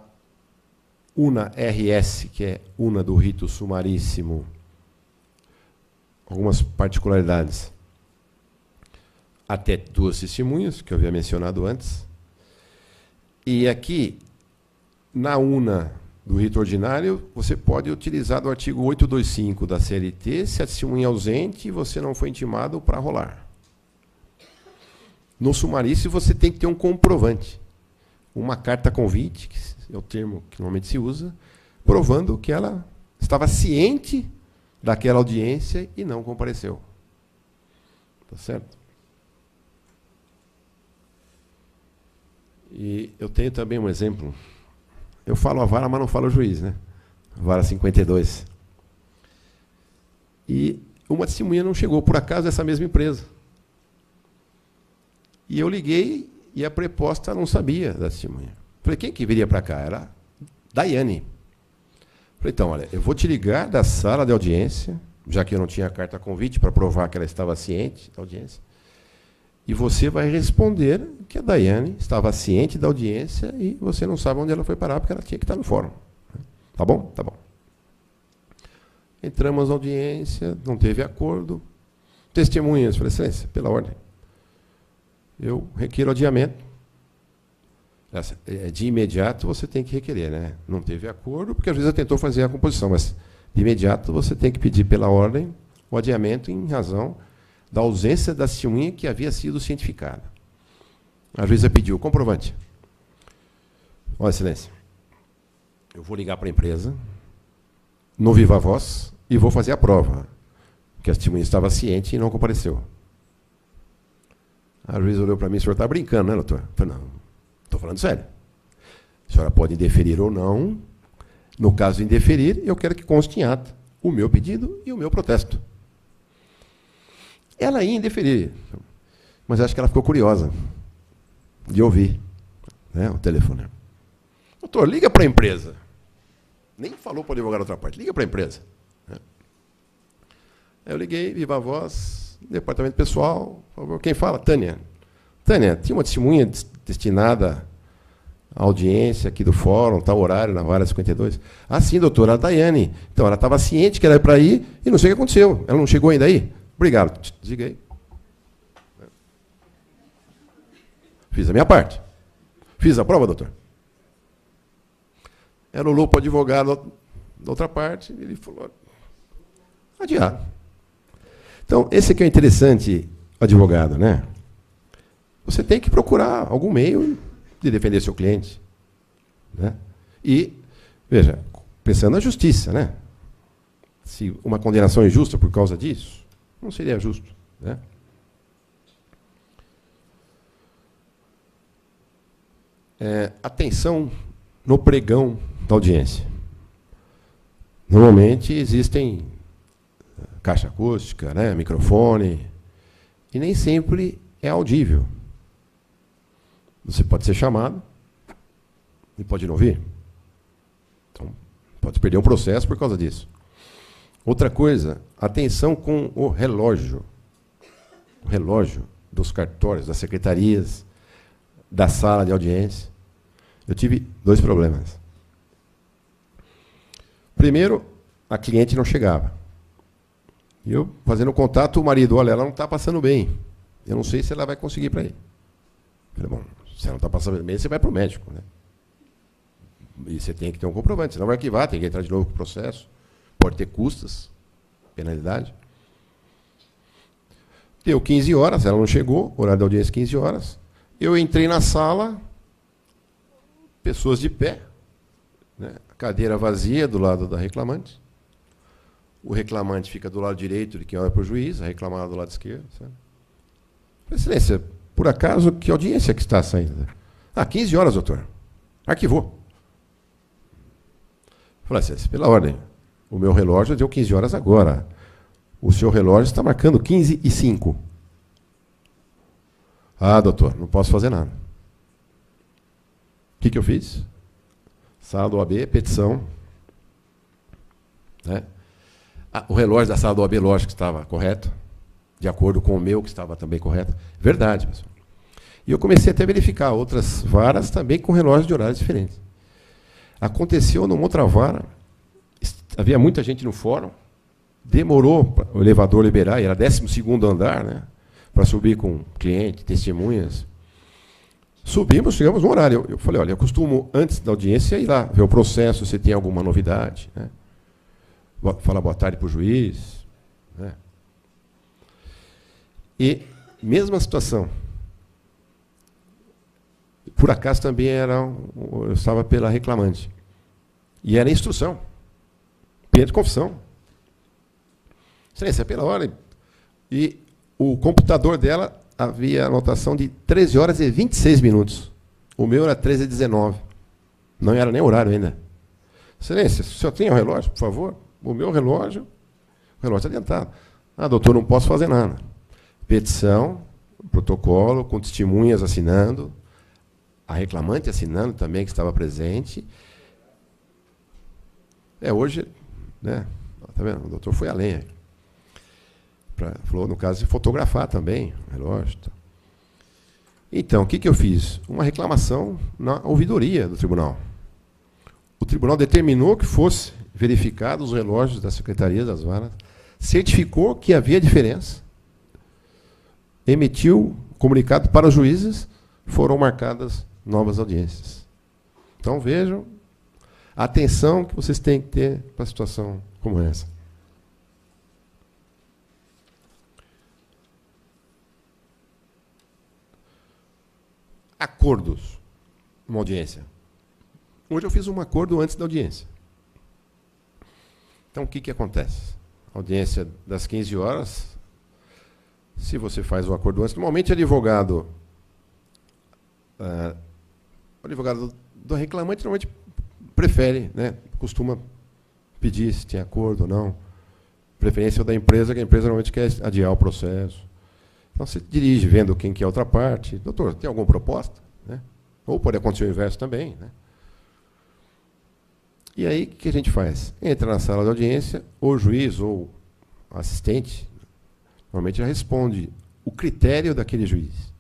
una RS, que é una do rito sumaríssimo, algumas particularidades. Até 2 testemunhas, que eu havia mencionado antes. E aqui, na una do rito ordinário, você pode utilizar do artigo 825 da CLT, se a testemunha é ausente e você não foi intimado para rolar. No sumaríssimo, você tem que ter um comprovante. Uma carta convite, que é o termo que normalmente se usa, provando que ela estava ciente daquela audiência e não compareceu. Tá certo? E eu tenho também um exemplo. Eu falo a vara, mas não falo o juiz, né? Vara 52. E uma testemunha não chegou, por acaso, dessa mesma empresa. E eu liguei e a preposta não sabia da testemunha. Falei, quem que viria para cá? Era Daiane. Falei, então, olha, eu vou te ligar da sala de audiência, já que eu não tinha carta convite para provar que ela estava ciente da audiência, e você vai responder que a Daiane estava ciente da audiência e você não sabe onde ela foi parar, porque ela tinha que estar no fórum. Tá bom? Tá bom. Entramos na audiência, não teve acordo. Testemunhas, falei, excelência, pela ordem. Eu requeiro adiamento. De imediato você tem que requerer, né? Não teve acordo, porque a juíza tentou fazer a composição, mas de imediato você tem que pedir pela ordem o adiamento em razão da ausência da testemunha que havia sido cientificada. A juíza pediu o comprovante. Olha, Excelência, eu vou ligar para a empresa, no Viva Voz, e vou fazer a prova, que a testemunha estava ciente e não compareceu. A juíza olhou para mim, o senhor está brincando, né, doutor? Eu falei, não, estou falando sério. A senhora pode indeferir ou não. No caso de indeferir, eu quero que conste em ata o meu pedido e o meu protesto. Ela ia indeferir, mas acho que ela ficou curiosa de ouvir, né, o telefone. Doutor, liga para a empresa. Nem falou para o advogado da outra parte, liga para a empresa. Eu liguei, viva a voz, departamento pessoal, por favor, quem fala? Tânia. Tânia, tinha uma testemunha destinada à audiência aqui do fórum, tal horário, na vara 52. Ah, sim, doutora, a Daiane. Então, ela estava ciente que era para ir e não sei o que aconteceu. Ela não chegou ainda aí? Obrigado. Desliguei. Fiz a minha parte. Fiz a prova, doutor. Ela olhou para o advogado da outra parte e ele falou, adiar. Então, esse aqui é o interessante, advogado, né? Você tem que procurar algum meio de defender seu cliente, né? E, veja, pensando na justiça, né? Se uma condenação é injusta por causa disso, não seria justo, né? Atenção no pregão da audiência. Normalmente existem caixa acústica, né, microfone, e nem sempre é audível. Você pode ser chamado e pode não ouvir. Então, pode perder um processo por causa disso. Outra coisa, atenção com o relógio. O relógio dos cartórios, das secretarias, da sala de audiência. Eu tive 2 problemas. Primeiro, a cliente não chegava. E eu, fazendo contato, o marido, olha, ela não está passando bem. Eu não sei se ela vai conseguir para ir. Eu falei, bom, se ela não está passando bem, você vai para o médico, né? E você tem que ter um comprovante, senão vai arquivar, tem que entrar de novo com o processo. Pode ter custas, penalidade. Deu 15 horas, ela não chegou, horário da audiência 15 horas. Eu entrei na sala, pessoas de pé, né? Cadeira vazia do lado da reclamante. O reclamante fica do lado direito de quem olha para o juiz, a reclamada do lado esquerdo. Sabe? Excelência, por acaso, que audiência que está saindo? Ah, 15 horas, doutor. Arquivou. Falei, Excelência, pela ordem. O meu relógio deu 15 horas agora. O seu relógio está marcando 15h05. Ah, doutor, não posso fazer nada. O que eu fiz? Sala do OAB, petição. Né? O relógio da sala do OAB, lógico que estava correto, de acordo com o meu, que estava também correto. Verdade, pessoal. E eu comecei até a verificar outras varas também com relógios de horários diferentes. Aconteceu numa outra vara, havia muita gente no fórum, demorou para o elevador liberar, era 12º andar, né, para subir com cliente, testemunhas. Subimos, chegamos no horário. Eu falei, olha, eu costumo, antes da audiência, ir lá, ver o processo, se tem alguma novidade, né? Falar boa tarde para o juiz. Né? E, mesma situação. Por acaso também eu estava pela reclamante. E era instrução. Pena de confissão. Excelência, pela hora. E o computador dela havia anotação de 13 horas e 26 minutos. O meu era 13h19. Não era nem horário ainda. Excelência, o senhor tem o relógio, por favor? O meu relógio, o relógio está adiantado. Ah, doutor, não posso fazer nada. Petição, protocolo, com testemunhas assinando, a reclamante assinando também, que estava presente. Hoje, né? Tá vendo? O doutor foi além. Falou, no caso, de fotografar também o relógio. Então, o que eu fiz? Uma reclamação na ouvidoria do tribunal. O tribunal determinou que fosse verificados os relógios da Secretaria das Varas, certificou que havia diferença, emitiu comunicado para os juízes, foram marcadas novas audiências. Então, vejam a atenção que vocês têm que ter para a situação como essa. Acordos, uma audiência. Hoje eu fiz um acordo antes da audiência. Então, o que acontece? Audiência das 15 horas, se você faz o acordo antes, normalmente o advogado do reclamante normalmente prefere, né, costuma pedir se tem acordo ou não. Preferência da empresa, que a empresa normalmente quer adiar o processo. Então, você dirige vendo quem que é a outra parte. Doutor, tem alguma proposta? Né? Ou pode acontecer o inverso também. Né? E aí, o que a gente faz? Entra na sala de audiência, ou o juiz ou o assistente, normalmente já responde o critério daquele juiz.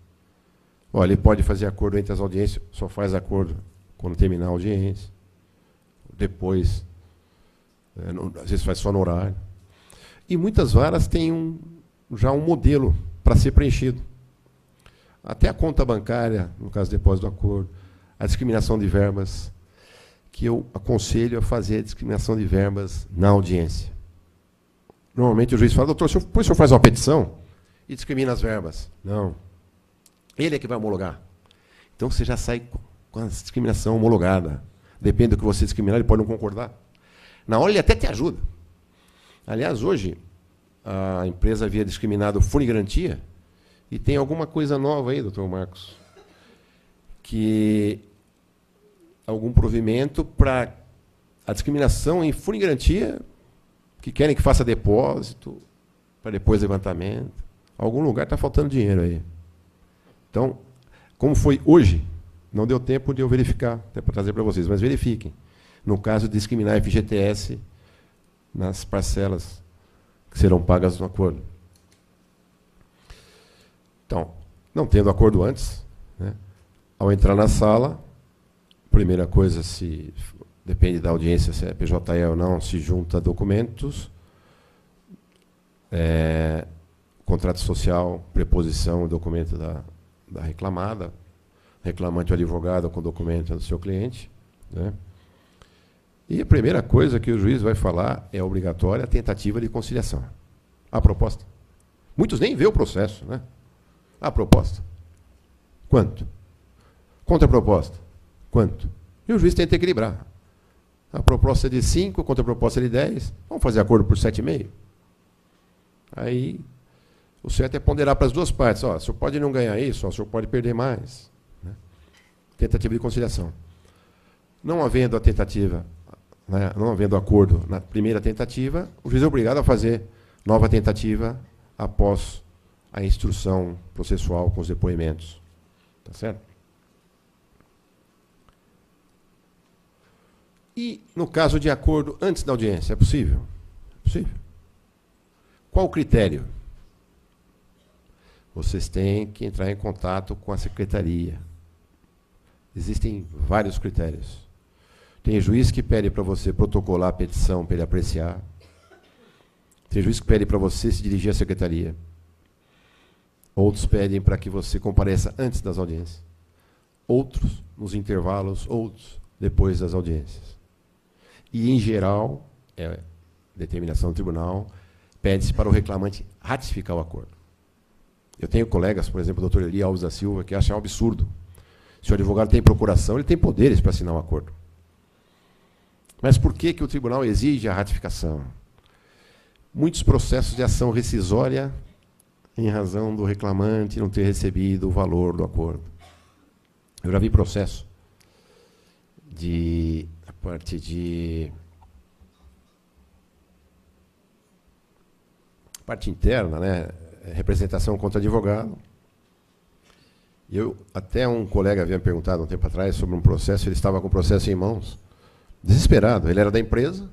Olha, ele pode fazer acordo entre as audiências, só faz acordo quando terminar a audiência. Depois, às vezes faz só no horário. E muitas varas têm já um modelo para ser preenchido. Até a conta bancária, no caso do depósito do acordo, a discriminação de verbas, que eu aconselho a fazer a discriminação de verbas na audiência. Normalmente o juiz fala, doutor, depois o senhor faz uma petição e discrimina as verbas. Não. Ele é que vai homologar. Então você já sai com a discriminação homologada. Depende do que você discriminar, ele pode não concordar. Na hora ele até te ajuda. Aliás, hoje, a empresa havia discriminado Fune Garantia e tem alguma coisa nova aí, doutor Marcos, que algum provimento para a discriminação em Fune Garantia, que querem que faça depósito, para depois levantamento. Algum lugar está faltando dinheiro aí. Então, como foi hoje, não deu tempo de eu verificar, até para trazer para vocês, mas verifiquem. No caso de discriminar FGTS nas parcelas que serão pagas no acordo. Então, não tendo acordo antes, né, ao entrar na sala, primeira coisa, se depende da audiência, se é PJE ou não, se junta documentos, contrato social, preposição, documento da reclamada, reclamante ou advogado com documento do seu cliente. Né? E a primeira coisa que o juiz vai falar é obrigatória a tentativa de conciliação. A proposta. Muitos nem vê o processo. Né? A proposta. Quanto? Contraproposta. Quanto? E o juiz tenta equilibrar. A proposta é de 5, contra a proposta é de 10. Vamos fazer acordo por 7,5? Aí, o certo é ponderar para as duas partes. Ó, o senhor pode não ganhar isso, ó, o senhor pode perder mais. Né? Tentativa de conciliação. Não havendo a tentativa, né, não havendo acordo na primeira tentativa, o juiz é obrigado a fazer nova tentativa após a instrução processual com os depoimentos. Tá certo? E, no caso de acordo antes da audiência, é possível? É possível. Qual o critério? Vocês têm que entrar em contato com a secretaria. Existem vários critérios. Tem juiz que pede para você protocolar a petição para ele apreciar. Tem juiz que pede para você se dirigir à secretaria. Outros pedem para que você compareça antes das audiências. Outros nos intervalos, outros depois das audiências. E, em geral, determinação do tribunal, pede-se para o reclamante ratificar o acordo. Eu tenho colegas, por exemplo, o doutor Eli Alves da Silva, que acham um absurdo. Se o advogado tem procuração, ele tem poderes para assinar um acordo. Mas por que o tribunal exige a ratificação? Muitos processos de ação rescisória em razão do reclamante não ter recebido o valor do acordo. Eu já vi processo a parte de parte interna, né? Representação contra advogado. Até um colega havia me perguntado um tempo atrás sobre um processo, ele estava com o processo em mãos, desesperado. Ele era da empresa,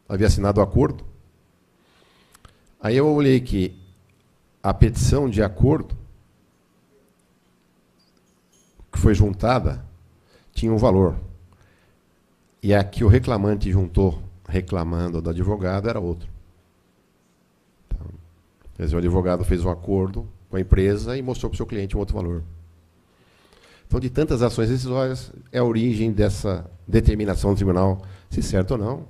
havia assinado o acordo. Aí eu olhei que a petição de acordo que foi juntada tinha um valor. E a que o reclamante juntou reclamando do advogado era outro. Então, quer dizer, o advogado fez um acordo com a empresa e mostrou para o seu cliente um outro valor. Então, de tantas ações decisórias, é a origem dessa determinação do tribunal, se certo ou não,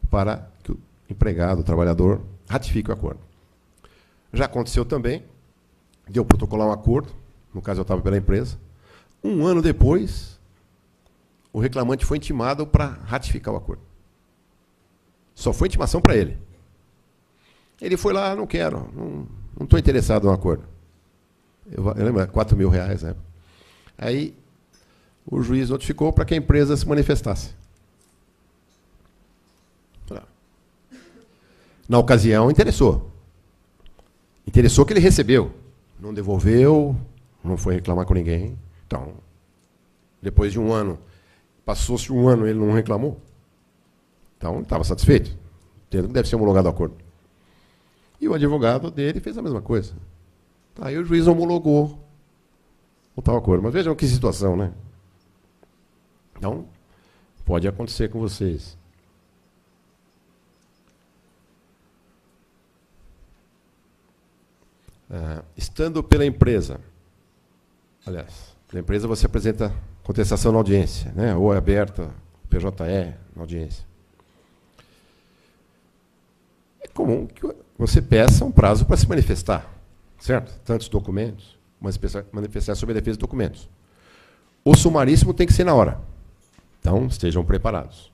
para que o empregado, o trabalhador, ratifique o acordo. Já aconteceu também, de eu protocolar um acordo, no caso eu estava pela empresa, um ano depois, o reclamante foi intimado para ratificar o acordo. Só foi intimação para ele. Ele foi lá, não quero, não estou interessado no acordo. Eu lembro, R$4.000, né? Aí o juiz notificou para que a empresa se manifestasse. Na ocasião, interessou. Interessou que ele recebeu. Não devolveu, não foi reclamar com ninguém. Então, depois de um ano, passou-se um ano e ele não reclamou. Então, ele estava satisfeito. Deve ser homologado o acordo. E o advogado dele fez a mesma coisa. Aí o juiz homologou o tal acordo. Mas vejam que situação, né? Então, pode acontecer com vocês. Estando pela empresa, aliás, pela empresa você apresenta contestação na audiência, né? Ou é aberta, PJE, na audiência. É comum que você peça um prazo para se manifestar, certo? Tantos documentos, mas manifestar sobre a defesa de documentos. O sumaríssimo tem que ser na hora. Então, estejam preparados.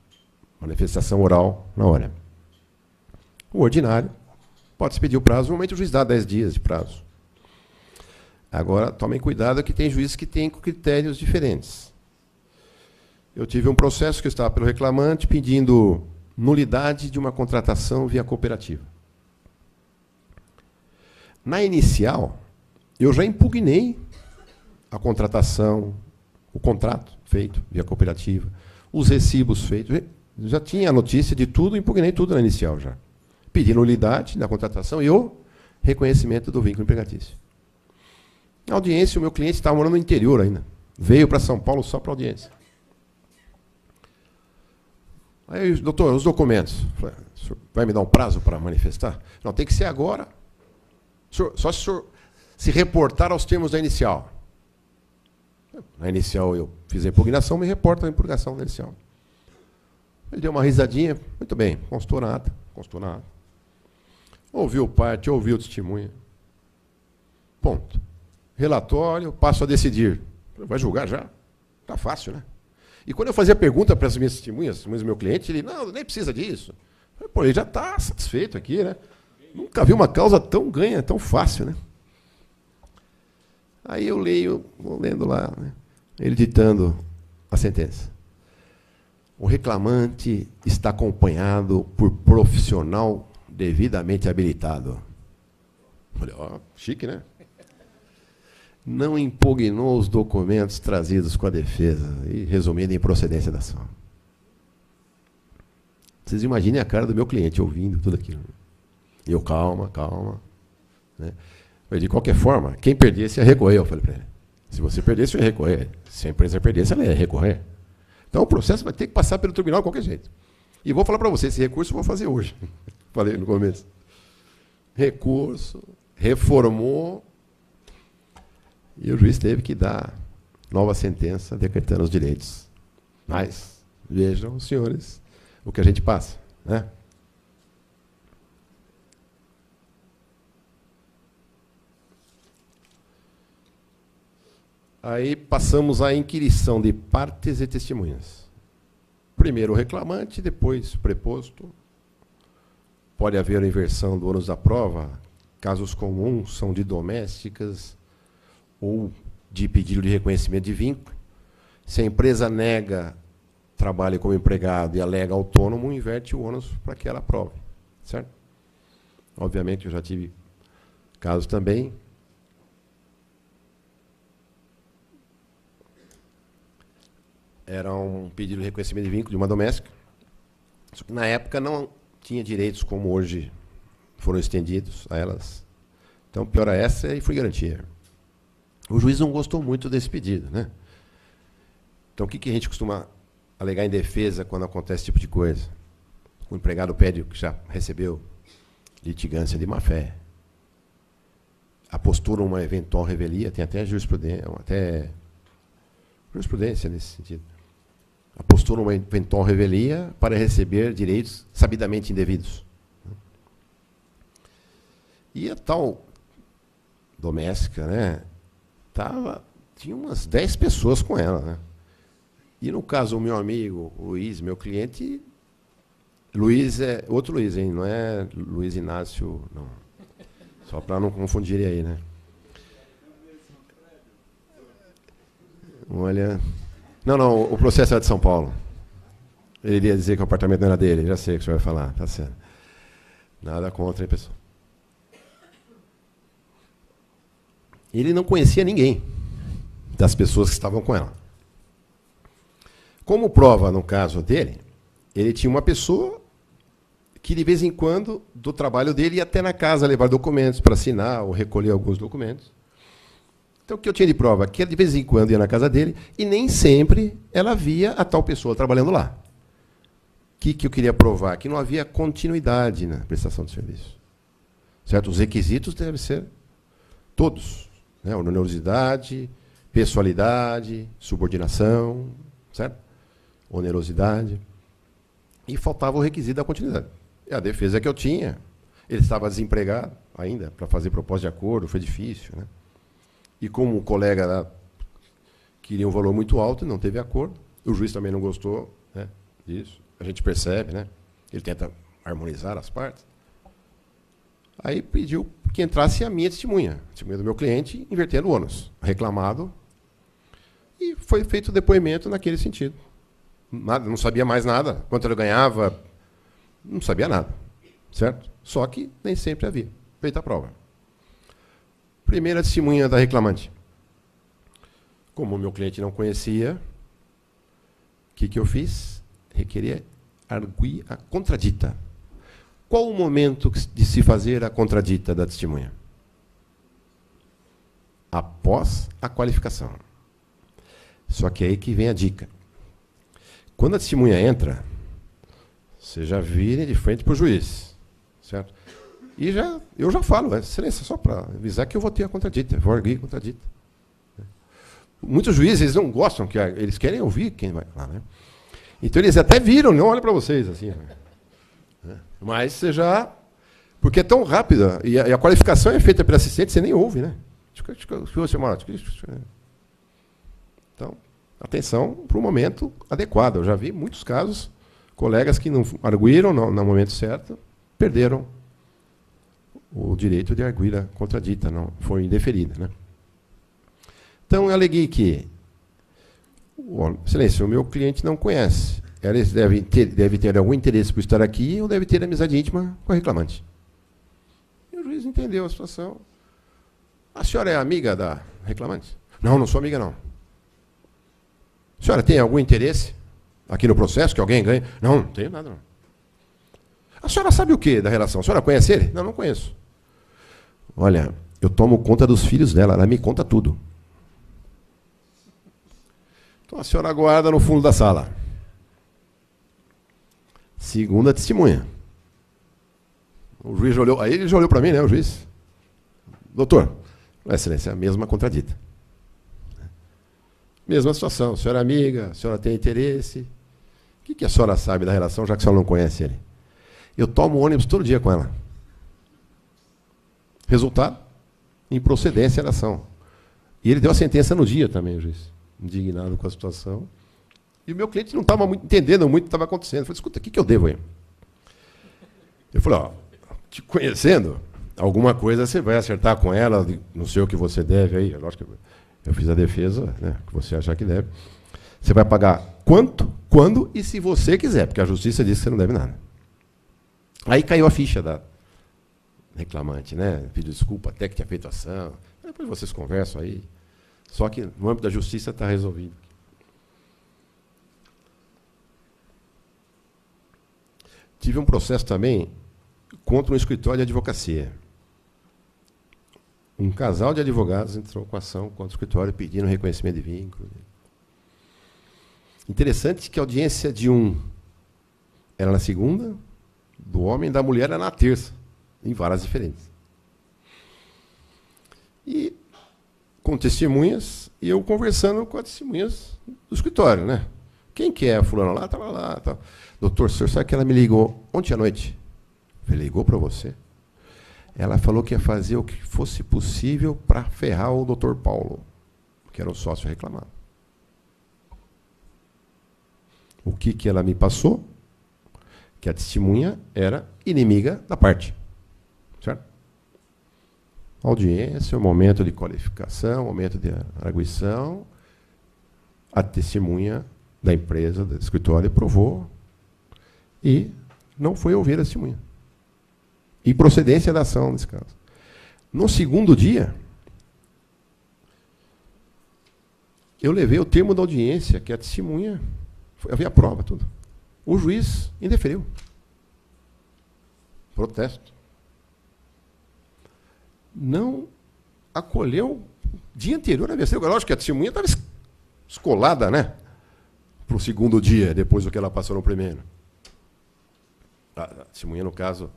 Manifestação oral na hora. O ordinário, pode-se pedir o prazo, normalmente o juiz dá 10 dias de prazo. Agora, tomem cuidado que tem juízes que têm critérios diferentes. Eu tive um processo que eu estava pelo reclamante pedindo nulidade de uma contratação via cooperativa. Na inicial, eu já impugnei a contratação, o contrato feito via cooperativa, os recibos feitos. Já tinha a notícia de tudo, impugnei tudo na inicial já. Pedi nulidade da contratação e o reconhecimento do vínculo empregatício. Na audiência, o meu cliente estava morando no interior ainda. Veio para São Paulo só para audiência. Aí, doutor, os documentos. Falei, o senhor vai me dar um prazo para manifestar? Não, tem que ser agora. Só se o senhor se reportar aos termos da inicial. Na inicial, eu fiz a impugnação, me reporta a impugnação da inicial. Ele deu uma risadinha. Muito bem, constou na ata. Constou na ata. Ouviu parte, ouviu testemunha. Ponto. Relatório, passo a decidir. Vai julgar já? Está fácil, né? E quando eu fazia pergunta para as minhas testemunhas do meu cliente, ele, não, nem precisa disso. Eu falei, pô, ele já está satisfeito aqui, né? Nunca vi uma causa tão ganha, tão fácil, né? Aí eu leio, vou lendo lá, né? Ele ditando a sentença. O reclamante está acompanhado por profissional devidamente habilitado. Falei, ó, chique, né? Não impugnou os documentos trazidos com a defesa, e resumindo, em procedência da ação. Vocês imaginem a cara do meu cliente ouvindo tudo aquilo. E eu, calma, calma. Né? Mas, de qualquer forma, quem perdesse ia recorrer, eu falei para ele. Se você perdesse, eu ia recorrer. Se a empresa perdesse, ela ia recorrer. Então, o processo vai ter que passar pelo tribunal de qualquer jeito. E vou falar para você, esse recurso eu vou fazer hoje. Falei no começo. Recurso, reformou, e o juiz teve que dar nova sentença decretando os direitos. Mas, vejam, senhores, o que a gente passa, né? Aí passamos à inquirição de partes e testemunhas. Primeiro o reclamante, depois o preposto. Pode haver a inversão do ônus da prova. Casos comuns são de domésticas ou de pedido de reconhecimento de vínculo. Se a empresa nega trabalho como empregado e alega autônomo, inverte o ônus para que ela prove. Certo? Obviamente, eu já tive casos também. Era um pedido de reconhecimento de vínculo de uma doméstica. Só que, na época, não tinha direitos como hoje foram estendidos a elas. Então, pior a essa, e fui garantia. O juiz não gostou muito desse pedido, né? Então, o que a gente costuma alegar em defesa quando acontece esse tipo de coisa? O empregado pede o que já recebeu, litigância de má-fé. Apostura uma eventual revelia, tem até jurisprudência nesse sentido. Apostura uma eventual revelia para receber direitos sabidamente indevidos. E a tal doméstica, né? Tinha umas 10 pessoas com ela, né? E no caso, o meu amigo Luiz, meu cliente, Luiz é outro Luiz, hein? Não é Luiz Inácio, não. Só para não confundirem aí, né? Olha. Não, o processo é de São Paulo. Ele iria dizer que o apartamento não era dele, já sei o que o senhor vai falar, tá certo. Nada contra, hein, pessoal? Ele não conhecia ninguém das pessoas que estavam com ela. Como prova, no caso dele, ele tinha uma pessoa que, de vez em quando, do trabalho dele, ia até na casa levar documentos para assinar ou recolher alguns documentos. Então, o que eu tinha de prova? Que de vez em quando ia na casa dele e nem sempre ela via a tal pessoa trabalhando lá. O que eu queria provar? Que não havia continuidade na prestação de serviço. Certo? Os requisitos devem ser todos. Né? Onerosidade, pessoalidade, subordinação, certo? Onerosidade. E faltava o requisito da continuidade. É a defesa que eu tinha. Ele estava desempregado ainda, para fazer proposta de acordo, foi difícil. Né? E como o colega lá queria um valor muito alto, não teve acordo. O juiz também não gostou, né, disso. A gente percebe, né? Ele tenta harmonizar as partes. Aí pediu que entrasse a minha testemunha do meu cliente, invertendo o ônus. Reclamado. E foi feito o depoimento naquele sentido. Nada, não sabia mais nada. Quanto ele ganhava, não sabia nada. Certo? Só que nem sempre havia. Feita a prova. Primeira testemunha da reclamante. Como o meu cliente não conhecia, o que eu fiz? Requeria arguir a contradita. Qual o momento de se fazer a contradita da testemunha? Após a qualificação. Só que é aí que vem a dica. Quando a testemunha entra, você já vira de frente para o juiz. Certo? E eu já falo, excelência, só para avisar que eu vou ter a contradita, vou arguir a contradita. Muitos juízes não gostam, eles querem ouvir quem vai falar, né? Então eles até viram, não olham para vocês assim. Né? Mas você já... Porque é tão rápida, e a qualificação é feita pelo assistente, você nem ouve, né? Então, atenção para o momento adequado. Eu já vi muitos casos, colegas que não arguíram no momento certo, perderam o direito de arguir a contradita, não foi indeferida. Né? Então, eu aleguei que, excelência, o meu cliente não conhece. Eles deve ter algum interesse por estar aqui ou deve ter amizade íntima com a reclamante. E o juiz entendeu a situação. A senhora é amiga da reclamante? Não, não sou amiga, não. A senhora tem algum interesse aqui no processo, que alguém ganhe? Não, não tenho nada, não. A senhora sabe o que da relação? A senhora conhece ele? Não, não conheço. Olha, eu tomo conta dos filhos dela, ela me conta tudo. Então a senhora aguarda no fundo da sala. Segunda testemunha. O juiz olhou, aí ele já olhou para mim, né, o juiz. Doutor, excelência, a mesma contradita. Mesma situação, a senhora é amiga, a senhora tem interesse. O que a senhora sabe da relação, já que a senhora não conhece ele? Eu tomo ônibus todo dia com ela. Resultado? Improcedência da ação. E ele deu a sentença no dia também, o juiz. Indignado com a situação. E o meu cliente não estava entendendo muito o que estava acontecendo. Eu falei, escuta, o que eu devo aí? Eu falei, ó, te conhecendo, alguma coisa você vai acertar com ela, não sei o que você deve aí. Lógico que eu fiz a defesa, né, que você achar que deve. Você vai pagar quanto, quando e se você quiser, porque a justiça disse que você não deve nada. Aí caiu a ficha da reclamante, né? Pediu desculpa, até que tinha feito ação. Depois vocês conversam aí. Só que no âmbito da justiça está resolvido. Tive um processo também contra um escritório de advocacia. Um casal de advogados entrou com ação contra o escritório pedindo reconhecimento de vínculo. Interessante que a audiência de um era na segunda, do homem e da mulher era na terça, em varas diferentes. E com testemunhas, e eu conversando com as testemunhas do escritório, né? Quem que é a fulana lá? Estava lá. Tá. Doutor, o senhor sabe que ela me ligou ontem à noite? Ele ligou para você? Ela falou que ia fazer o que fosse possível para ferrar o doutor Paulo, que era o sócio reclamado. O que ela me passou? Que a testemunha era inimiga da parte. Certo? Audiência, momento de qualificação, momento de arguição. A testemunha da empresa, do escritório, provou e não foi ouvir a testemunha. E procedência da ação, nesse caso. No segundo dia, eu levei o termo da audiência, que a testemunha, havia prova, tudo. O juiz indeferiu. Protesto. Não acolheu dia anterior a vencer. Lógico que a testemunha estava escolada, né? Para o segundo dia, depois do que ela passou no primeiro. A testemunha, no caso,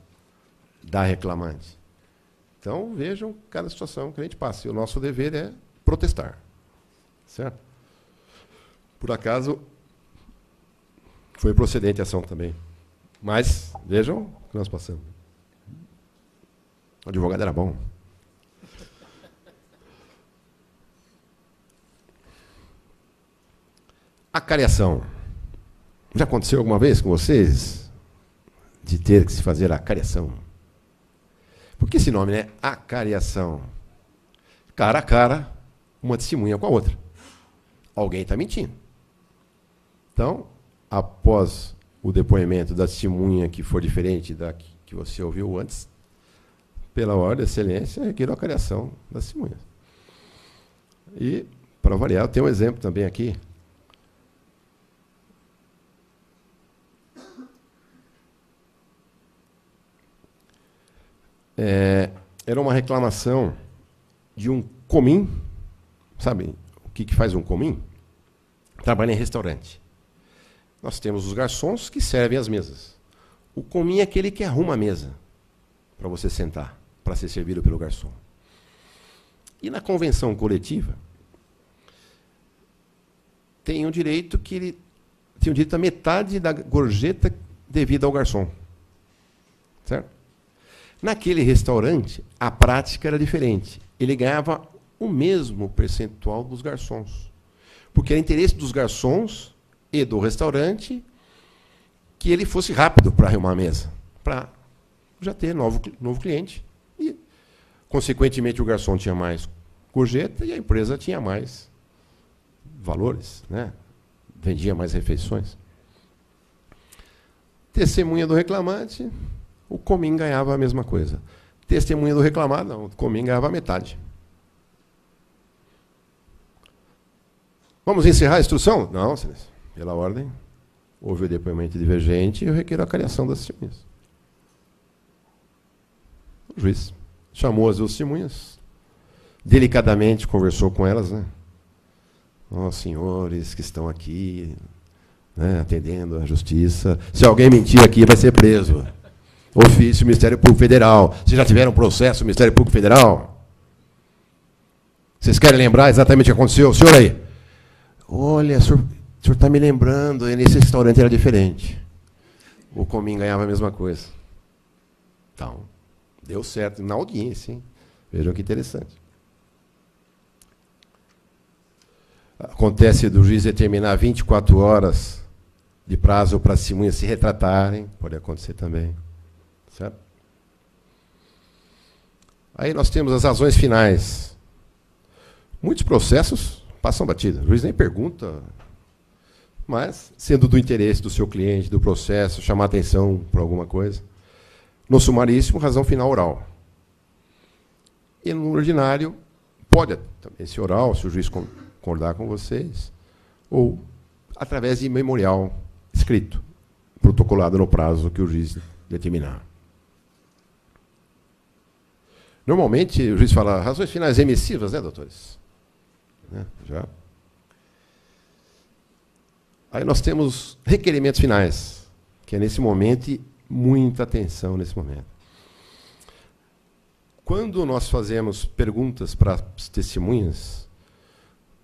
da reclamante. Então, vejam cada situação que a gente passa. E o nosso dever é protestar. Certo? Por acaso, foi procedente a ação também. Mas, vejam o que nós passamos. O advogado era bom. Acariação. Já aconteceu alguma vez com vocês de ter que se fazer a acariação? Por que esse nome, né? Acariação. Cara a cara, uma testemunha com a outra. Alguém está mentindo. Então, após o depoimento da testemunha que for diferente da que você ouviu antes, pela ordem de excelência, requer a acariação da testemunha. E, para variar, tem um exemplo também aqui. Era uma reclamação de um comim. Sabe o que faz um comim? Trabalha em restaurante. Nós temos os garçons que servem as mesas. O comim é aquele que arruma a mesa para você sentar, para ser servido pelo garçom. E na convenção coletiva, tem um direito que ele tem o direito a metade da gorjeta devida ao garçom. Certo? Naquele restaurante, a prática era diferente. Ele ganhava o mesmo percentual dos garçons. Porque era interesse dos garçons e do restaurante que ele fosse rápido para arrumar a mesa, para já ter novo cliente. E, consequentemente, o garçom tinha mais gorjeta e a empresa tinha mais valores, né? Vendia mais refeições. Testemunha do reclamante, o comim ganhava a mesma coisa. Testemunha do reclamado, não, o comim ganhava a metade. Vamos encerrar a instrução? Não, excelência. Pela ordem, houve o depoimento divergente e eu requero a acariação das testemunhas. O juiz chamou as duas testemunhas, delicadamente conversou com elas, né? Ó, senhores que estão aqui, né, atendendo à justiça, se alguém mentir aqui vai ser preso. Ofício Ministério Público Federal. Vocês já tiveram processo Ministério Público Federal? Vocês querem lembrar exatamente o que aconteceu? O senhor aí. Olha, o senhor está me lembrando, nesse restaurante era diferente. O comim ganhava a mesma coisa. Então, deu certo na audiência, hein? Vejam que interessante. Acontece do juiz determinar 24 horas de prazo para as testemunhas se retratarem, pode acontecer também. Certo? Aí nós temos as razões finais. Muitos processos passam batida. O juiz nem pergunta, mas, sendo do interesse do seu cliente, do processo, chamar atenção para alguma coisa. No sumaríssimo, razão final oral. E no ordinário, pode também ser oral, se o juiz concordar com vocês, ou através de memorial escrito, protocolado no prazo que o juiz determinar. Normalmente, o juiz fala razões finais emissivas, né, doutores? Né, já. Aí nós temos requerimentos finais, que é nesse momento, e muita atenção nesse momento. Quando nós fazemos perguntas para as testemunhas,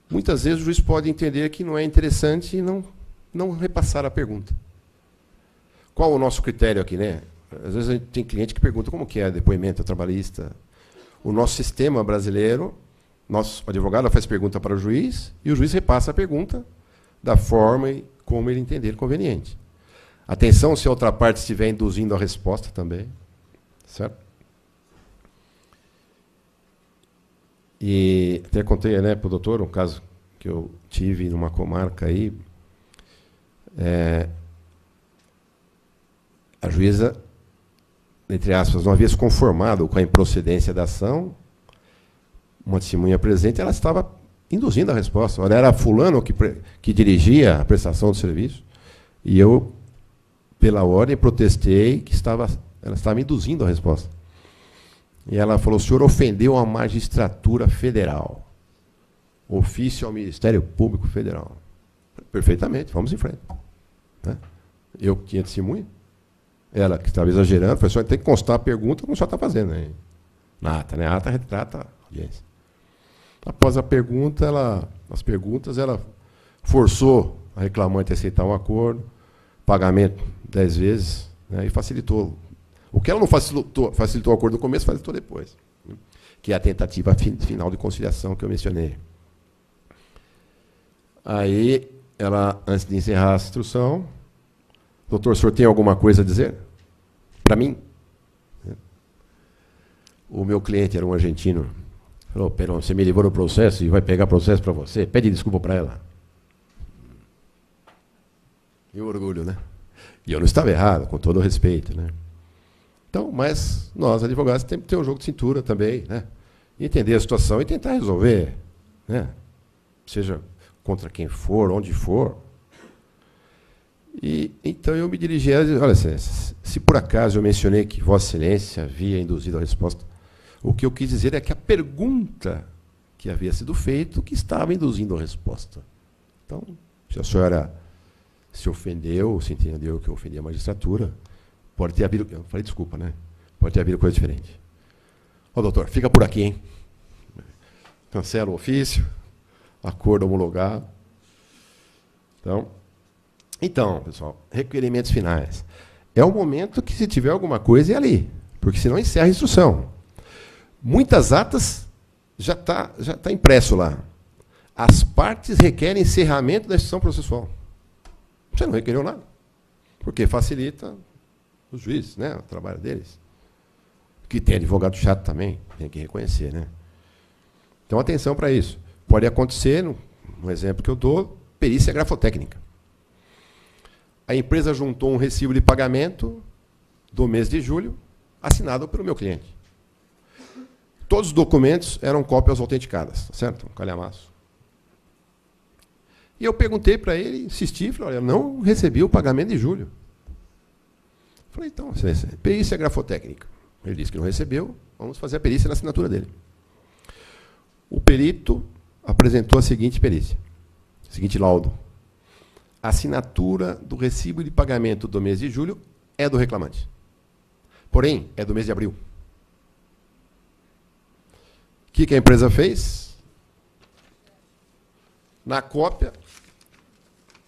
muitas vezes o juiz pode entender que não é interessante e não repassar a pergunta. Qual o nosso critério aqui, né? Às vezes a gente tem cliente que pergunta como que é depoimento trabalhista. O nosso sistema brasileiro, nosso advogado faz pergunta para o juiz e o juiz repassa a pergunta da forma e como ele entender conveniente. Atenção se a outra parte estiver induzindo a resposta também. Certo? E até contei, né, para o doutor um caso que eu tive numa comarca aí. A juíza, entre aspas, não havia se conformado com a improcedência da ação. Uma testemunha presente, ela estava induzindo a resposta. Olha, era fulano que dirigia a prestação do serviço, e eu, pela ordem, protestei que ela estava induzindo a resposta. E ela falou, o senhor ofendeu a magistratura federal. Ofício ao Ministério Público Federal. Perfeitamente, vamos em frente. Né? Eu que tinha testemunha, ela que estava exagerando, falou, senhor, tem que constar a pergunta como o senhor está fazendo. Né? Na ata, né? A ata retrata a audiência. Após a pergunta, as perguntas, ela forçou a reclamante a aceitar um acordo, pagamento 10 vezes, né, e facilitou. O que ela não facilitou o acordo no começo, facilitou depois. Né, que é a tentativa final de conciliação que eu mencionei. Aí, ela, antes de encerrar a instrução, doutor, o senhor tem alguma coisa a dizer? Para mim? O meu cliente era um argentino. Falou, Perón, você me livrou do processo e vai pegar processo para você? Pede desculpa para ela. E o orgulho, né? E eu não estava errado, com todo o respeito, né? Então, mas nós, advogados, temos que ter um jogo de cintura também, né? Entender a situação e tentar resolver, né? Seja contra quem for, onde for. E então eu me dirigi a dizer, olha, se por acaso eu mencionei que Vossa Excelência havia induzido a resposta, o que eu quis dizer é que a pergunta que havia sido feita que estava induzindo a resposta. Então, se a senhora se ofendeu, se entendeu que eu ofendi a magistratura, pode ter havido... Eu falei desculpa, né? Pode ter havido coisa diferente. Ó, doutor, fica por aqui, hein? Cancela o ofício, acordo homologado. Então, pessoal, requerimentos finais. É o momento que, se tiver alguma coisa, é ali, porque senão encerra a instrução. Muitas atas já tá impresso lá. As partes requerem encerramento da instrução processual. Você não requeriu nada, porque facilita os juízes, né, o trabalho deles. Que tem advogado chato também, tem que reconhecer, né? Então, atenção para isso. Pode acontecer, no exemplo que eu dou, perícia grafotécnica. A empresa juntou um recibo de pagamento do mês de julho, assinado pelo meu cliente. Todos os documentos eram cópias autenticadas, certo? Um calhamaço. E eu perguntei para ele, insisti, falei, olha, eu não recebi o pagamento de julho. Falei, então, perícia grafotécnica. Ele disse que não recebeu, vamos fazer a perícia na assinatura dele. O perito apresentou a seguinte perícia, o seguinte laudo. A assinatura do recibo de pagamento do mês de julho é do reclamante. Porém, é do mês de abril. O que a empresa fez? Na cópia,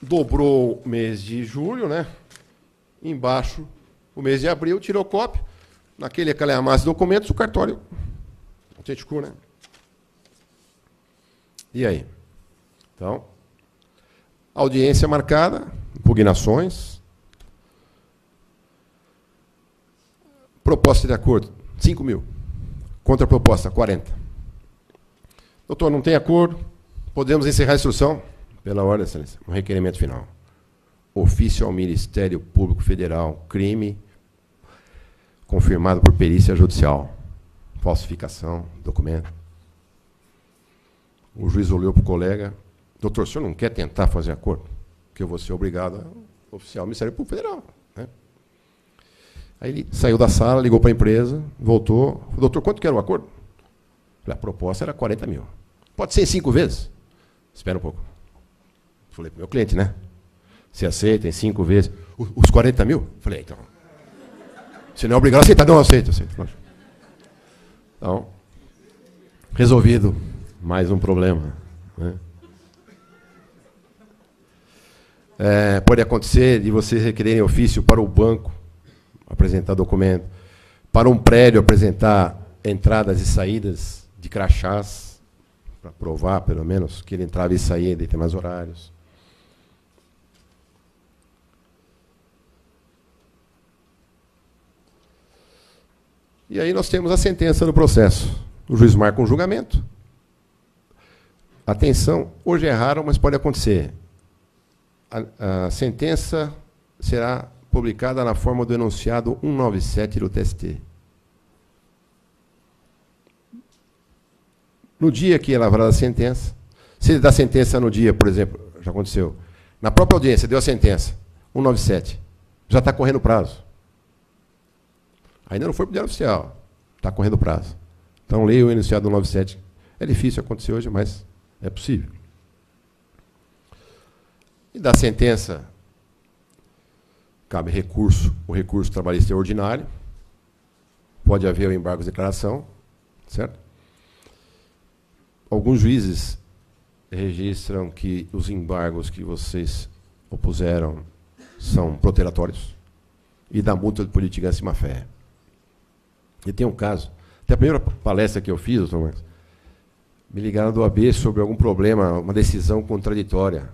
dobrou o mês de julho, né? Embaixo, o mês de abril, tirou cópia. Naquele calhamaço de documentos, o cartório autenticou, né? E aí? Então, audiência marcada, impugnações. Proposta de acordo, 5 mil. Contraproposta, 40. Doutor, não tem acordo, podemos encerrar a instrução? Pela ordem, excelência, um requerimento final. Ofício ao Ministério Público Federal, crime confirmado por perícia judicial. Falsificação, documento. O juiz olhou para o colega. Doutor, o senhor não quer tentar fazer acordo? Porque eu vou ser obrigado a oficiar o Ministério Público Federal. Né? Aí ele saiu da sala, ligou para a empresa, voltou. Falou, doutor, quanto que era o acordo? A proposta era 40 mil. Pode ser em 5 vezes? Espera um pouco. Falei para o meu cliente, né? Você aceita em 5 vezes? Os 40 mil? Falei, então. Se não é obrigado a aceitar, não aceito. Então, resolvido mais um problema. Né? Pode acontecer de vocês requererem ofício para o banco apresentar documento, para um prédio apresentar entradas e saídas de crachás, para provar, pelo menos, que ele entrava e saía em determinados horários. E aí nós temos a sentença do processo. O juiz marca um julgamento. Atenção, hoje é raro, mas pode acontecer. A sentença será publicada na forma do enunciado 197 do TST. No dia que é lavrada a sentença, se ele dá sentença no dia, por exemplo, já aconteceu, na própria audiência deu a sentença, 197, já está correndo prazo. Ainda não foi para o Diário Oficial, está correndo prazo. Então, leia o enunciado 197. É difícil acontecer hoje, mas é possível. E da sentença, cabe recurso, o recurso trabalhista é ordinário, pode haver o embargo de declaração, certo? Alguns juízes registram que os embargos que vocês opuseram são protelatórios e da multa de litigância e má-fé. E tem um caso, até a primeira palestra que eu fiz, doutor Marcos, me ligaram do AB sobre algum problema, uma decisão contraditória.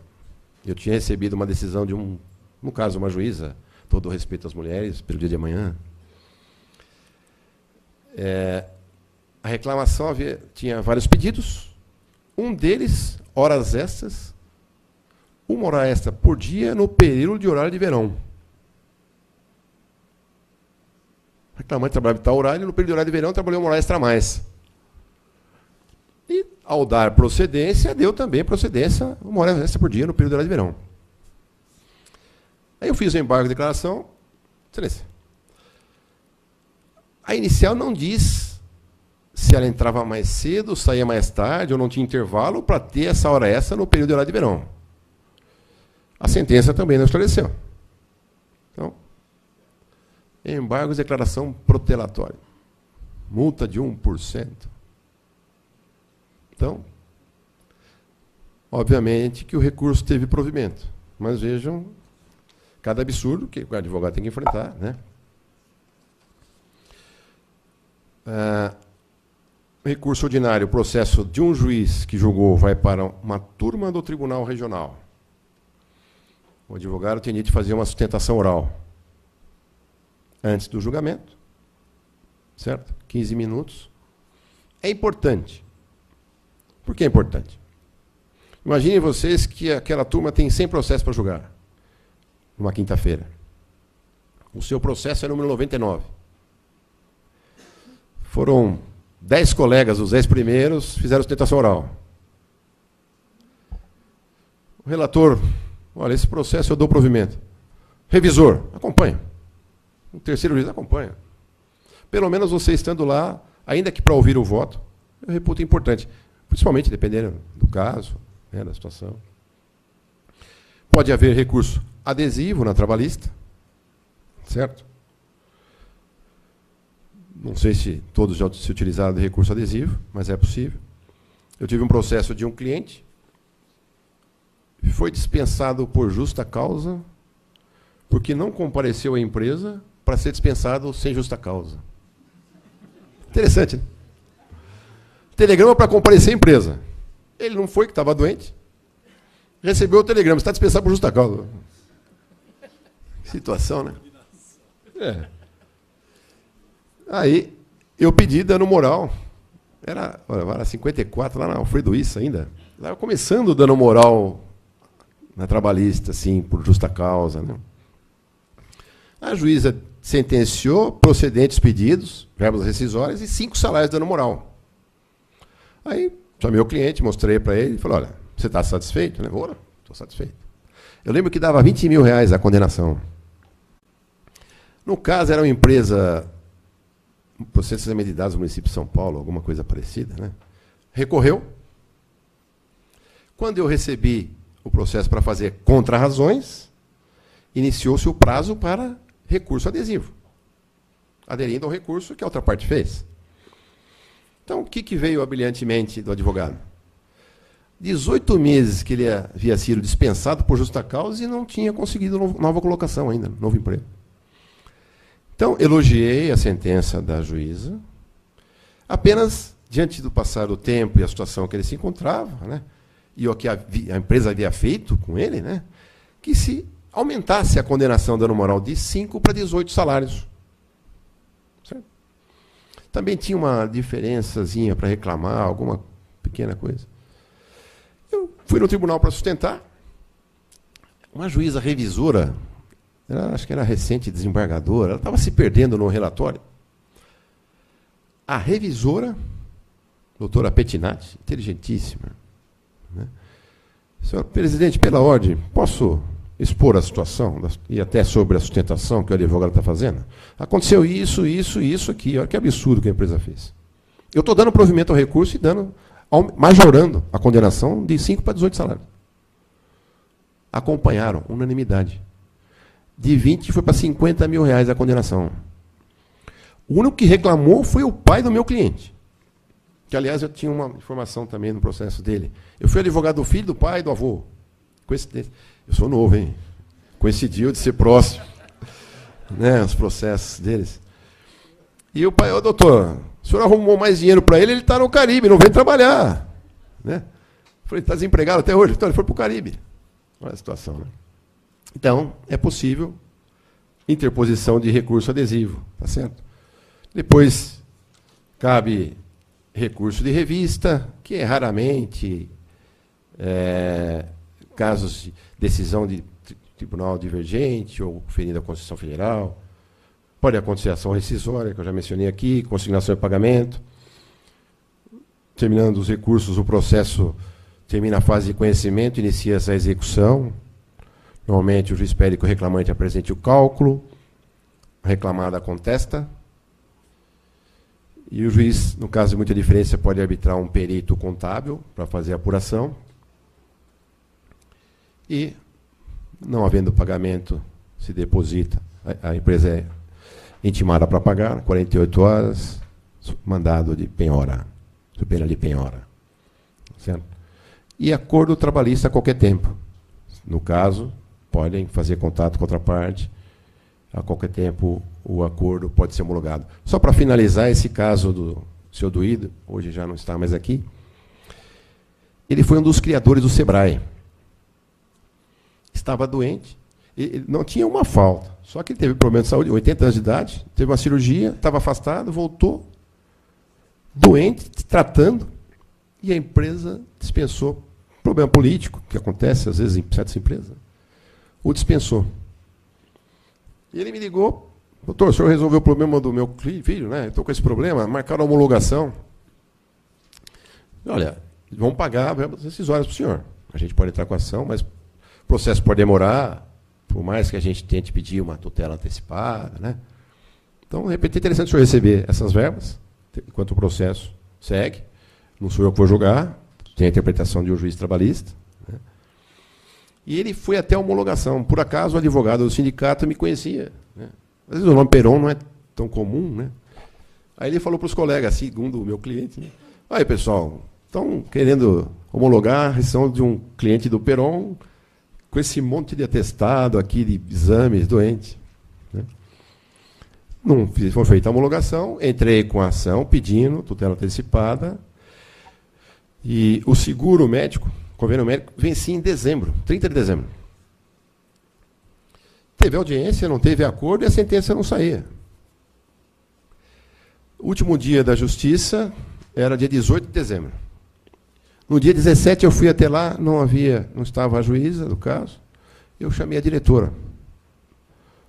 Eu tinha recebido uma decisão de no caso, uma juíza, todo o respeito às mulheres, pelo dia de amanhã. A reclamação tinha vários pedidos. Um deles, horas extras, 1 hora extra por dia no período de horário de verão. O reclamante trabalhava em tal horário, e no período de horário de verão trabalhou 1 hora extra a mais. E, ao dar procedência, deu também procedência 1 hora extra por dia no período de horário de verão. Aí eu fiz o embargo de declaração. Excelência. A inicial não diz se ela entrava mais cedo, saía mais tarde, ou não tinha intervalo, para ter essa hora extra no período de horário de verão. A sentença também não esclareceu. Então, embargo de declaração protelatória. Multa de 1%. Então, obviamente que o recurso teve provimento. Mas vejam, cada absurdo que o advogado tem que enfrentar, né? Recurso ordinário, o processo de um juiz que julgou vai para uma turma do Tribunal Regional. O advogado tem de fazer uma sustentação oral antes do julgamento, certo? 15 minutos. É importante. Por que é importante? Imaginem vocês que aquela turma tem 100 processos para julgar, numa quinta-feira. O seu processo é número 99. Foram 10 colegas, os 10 primeiros, fizeram sustentação oral. O relator, olha, esse processo eu dou provimento. Revisor, acompanha. O terceiro juiz acompanha. Pelo menos você estando lá, ainda que para ouvir o voto, eu reputo importante. Principalmente dependendo do caso, né, da situação. Pode haver recurso adesivo na trabalhista, certo? Não sei se todos já se utilizaram de recurso adesivo, mas é possível. Eu tive um processo de um cliente, foi dispensado por justa causa, porque não compareceu à empresa para ser dispensado sem justa causa. Interessante, né? Telegrama para comparecer à empresa. Ele não foi, que estava doente. Recebeu o telegrama, está dispensado por justa causa. Situação, né? Aí, eu pedi dano moral. Era 54, lá na Alfredo Issa ainda. Estava começando o dano moral na trabalhista, assim, por justa causa, né? A juíza sentenciou procedentes pedidos, verbas rescisórias, e 5 salários de dano moral. Aí, chamei o cliente, mostrei para ele, e falei, olha, você está satisfeito? Né? Ora, estou satisfeito. Eu lembro que dava 20 mil reais a condenação. No caso, era uma empresa, processamento de dados do município de São Paulo, alguma coisa parecida, né? Recorreu. Quando eu recebi o processo para fazer contrarrazões, iniciou-se o prazo para recurso adesivo, aderindo ao recurso que a outra parte fez. Então, o que veio brilhantemente do advogado? 18 meses que ele havia sido dispensado por justa causa e não tinha conseguido nova colocação ainda, novo emprego. Então, elogiei a sentença da juíza, apenas diante do passar do tempo e a situação que ele se encontrava, né, e o que a empresa havia feito com ele, né, que se aumentasse a condenação dano moral de 5 para 18 salários. Certo? também tinha uma diferençazinha para reclamar, alguma pequena coisa. Eu fui no tribunal para sustentar. Uma juíza revisora, acho que era recente desembargadora, ela estava se perdendo no relatório. A revisora, doutora Pettinati, inteligentíssima, né? Senhor presidente, pela ordem, posso expor a situação e até sobre a sustentação que o advogado está fazendo? Aconteceu isso, isso e isso aqui. Olha que absurdo que a empresa fez. Eu estou dando provimento ao recurso e majorando a condenação de 5 para 18 salários. Acompanharam, unanimidade. De 20 foi para 50 mil reais a condenação. O único que reclamou foi o pai do meu cliente. Que, aliás, eu tinha uma informação também no processo dele. Eu fui advogado do filho, do pai e do avô. Coincidência. Eu sou novo, hein? Coincidiu de ser próximo. Né, os processos deles. E o pai, doutor, o senhor arrumou mais dinheiro para ele está no Caribe, não vem trabalhar. Né? Eu falei, está desempregado até hoje? Então, ele foi para o Caribe. Olha a situação. Né? Então, é possível interposição de recurso adesivo. Tá certo? Depois, cabe recurso de revista, que é raramente casos de decisão de tribunal divergente ou ferindo a Constituição Federal. Pode acontecer ação rescisória, que eu já mencionei aqui, consignação de pagamento. Terminando os recursos, o processo termina a fase de conhecimento, inicia essa execução. Normalmente, o juiz pede que o reclamante apresente o cálculo, a reclamada contesta, e o juiz, no caso de muita diferença, pode arbitrar um perito contábil para fazer a apuração. E, não havendo pagamento, se deposita. A empresa é intimada para pagar, 48 horas, mandado de penhora, pena de penhora. Certo? E acordo trabalhista a qualquer tempo. No caso, podem fazer contato com outra parte. A qualquer tempo, o acordo pode ser homologado. Só para finalizar esse caso do senhor Duído, hoje já não está mais aqui, ele foi um dos criadores do Sebrae. Estava doente, ele não tinha uma falta, só que ele teve problema de saúde, 80 anos de idade, teve uma cirurgia, estava afastado, voltou, doente, tratando, e a empresa dispensou. Problema político, que acontece às vezes em certas empresas, o dispensou. E ele me ligou, doutor, o senhor resolveu o problema do meu filho, né? Estou com esse problema, marcaram a homologação. Olha, vão pagar verbas rescisórias para o senhor. A gente pode entrar com a ação, mas o processo pode demorar, por mais que a gente tente pedir uma tutela antecipada, né? Então, de repente, é interessante o senhor receber essas verbas, enquanto o processo segue. Não sou eu que vou julgar, tem a interpretação de um juiz trabalhista. Né? E ele foi até a homologação. Por acaso, o advogado do sindicato me conhecia. Né? Às vezes o nome Peron não é tão comum. Né? Aí ele falou para os colegas, segundo o meu cliente, né? Aí, pessoal, estão querendo homologar a rescisão de um cliente do Peron com esse monte de atestado aqui, de exames, doente. Né? Não foi feita a homologação, entrei com a ação pedindo tutela antecipada. E o seguro médico, o convênio médico, vencia em dezembro, 30 de dezembro. Teve audiência, não teve acordo e a sentença não saía. O último dia da justiça era dia 18 de dezembro. No dia 17 eu fui até lá, não estava a juíza do caso, eu chamei a diretora.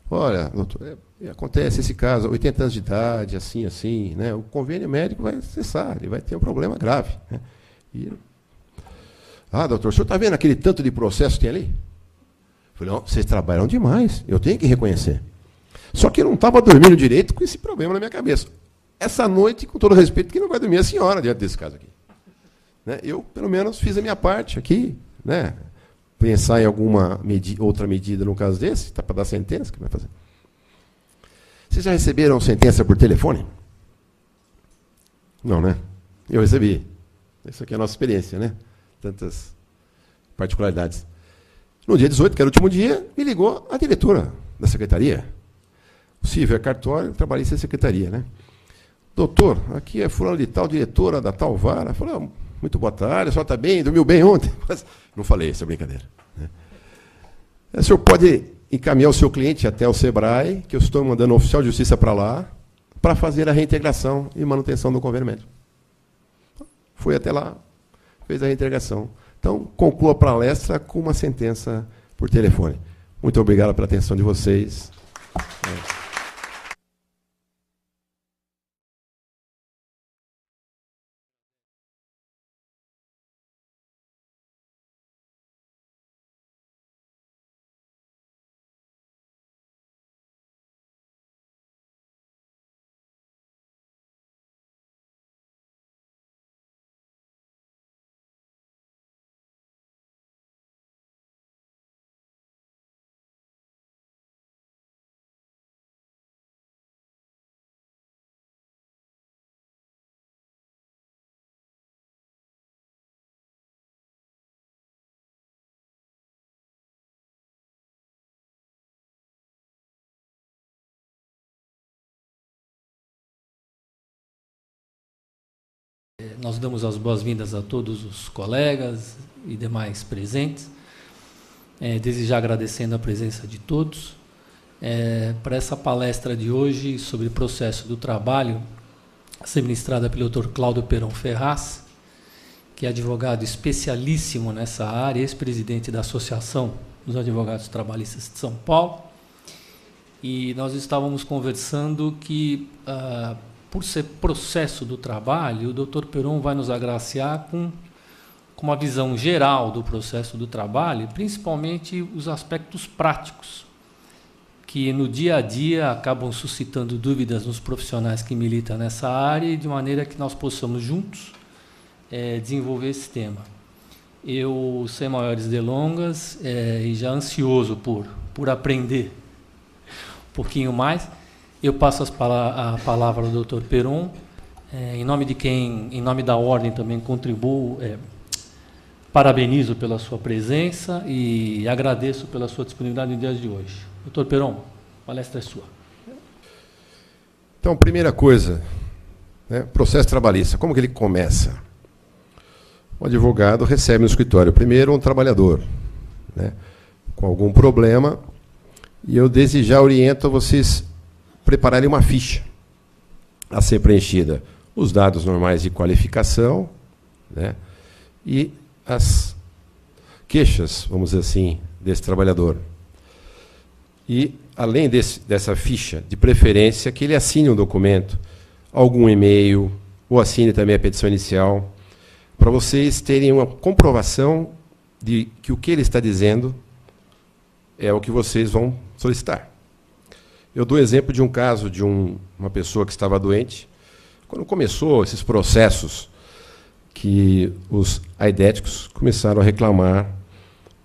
Olha, doutor, acontece esse caso, 80 anos de idade, assim, né? O convênio médico vai cessar, ele vai ter um problema grave. Né? Doutor, o senhor está vendo aquele tanto de processo que tem ali? Eu falei, não, vocês trabalham demais, eu tenho que reconhecer. Só que eu não estava dormindo direito com esse problema na minha cabeça. Essa noite, com todo respeito, que não vai dormir a senhora diante desse caso aqui. Né? Eu, pelo menos, fiz a minha parte aqui, né? Pensar em alguma outra medida no caso desse, está para dar sentença, o que vai fazer? Vocês já receberam sentença por telefone? Não, né? Eu recebi. Isso aqui é a nossa experiência, né? Tantas particularidades. No dia 18, que era o último dia, me ligou a diretora da secretaria. O Silvio Cartório, trabalhista da secretaria, né? Doutor, aqui é fulano de tal, diretora da tal vara. Falei, muito boa tarde, a senhora está bem? Dormiu bem ontem? Mas não falei essa brincadeira. Né? O senhor pode encaminhar o seu cliente até o Sebrae, que eu estou mandando um oficial de justiça para lá para fazer a reintegração e manutenção do convênio médico. Fui até lá, fez a reintegração. Então, concluo a palestra com uma sentença por telefone. Muito obrigado pela atenção de vocês.
Nós damos as boas-vindas a todos os colegas e demais presentes. Desde já agradecendo a presença de todos. Para essa palestra de hoje sobre processo do trabalho, a ser ministrada pelo Dr. Cláudio Peron Ferraz, que é advogado especialíssimo nessa área, ex-presidente da Associação dos Advogados Trabalhistas de São Paulo. E nós estávamos conversando que, por ser processo do trabalho, o Dr. Peron vai nos agraciar com uma visão geral do processo do trabalho, principalmente os aspectos práticos, que no dia a dia acabam suscitando dúvidas nos profissionais que militam nessa área, e de maneira que nós possamos juntos desenvolver esse tema. Eu, sem maiores delongas, e já ansioso por aprender um pouquinho mais, eu passo a palavra ao Dr. Peron, em nome de quem, em nome da ordem também contribuo, parabenizo pela sua presença e agradeço pela sua disponibilidade no dia de hoje. Dr. Peron, a palestra é sua.
Então, primeira coisa, processo trabalhista, como que ele começa? O advogado recebe no escritório primeiro um trabalhador, com algum problema, e eu desde já oriento vocês prepararem uma ficha a ser preenchida. Os dados normais de qualificação, e as queixas, vamos dizer assim, desse trabalhador. E, além dessa ficha, de preferência, que ele assine um documento, algum e-mail, ou assine também a petição inicial, para vocês terem uma comprovação de que o que ele está dizendo é o que vocês vão solicitar. Eu dou exemplo de um caso de uma pessoa que estava doente. Quando começou esses processos, que os aidéticos começaram a reclamar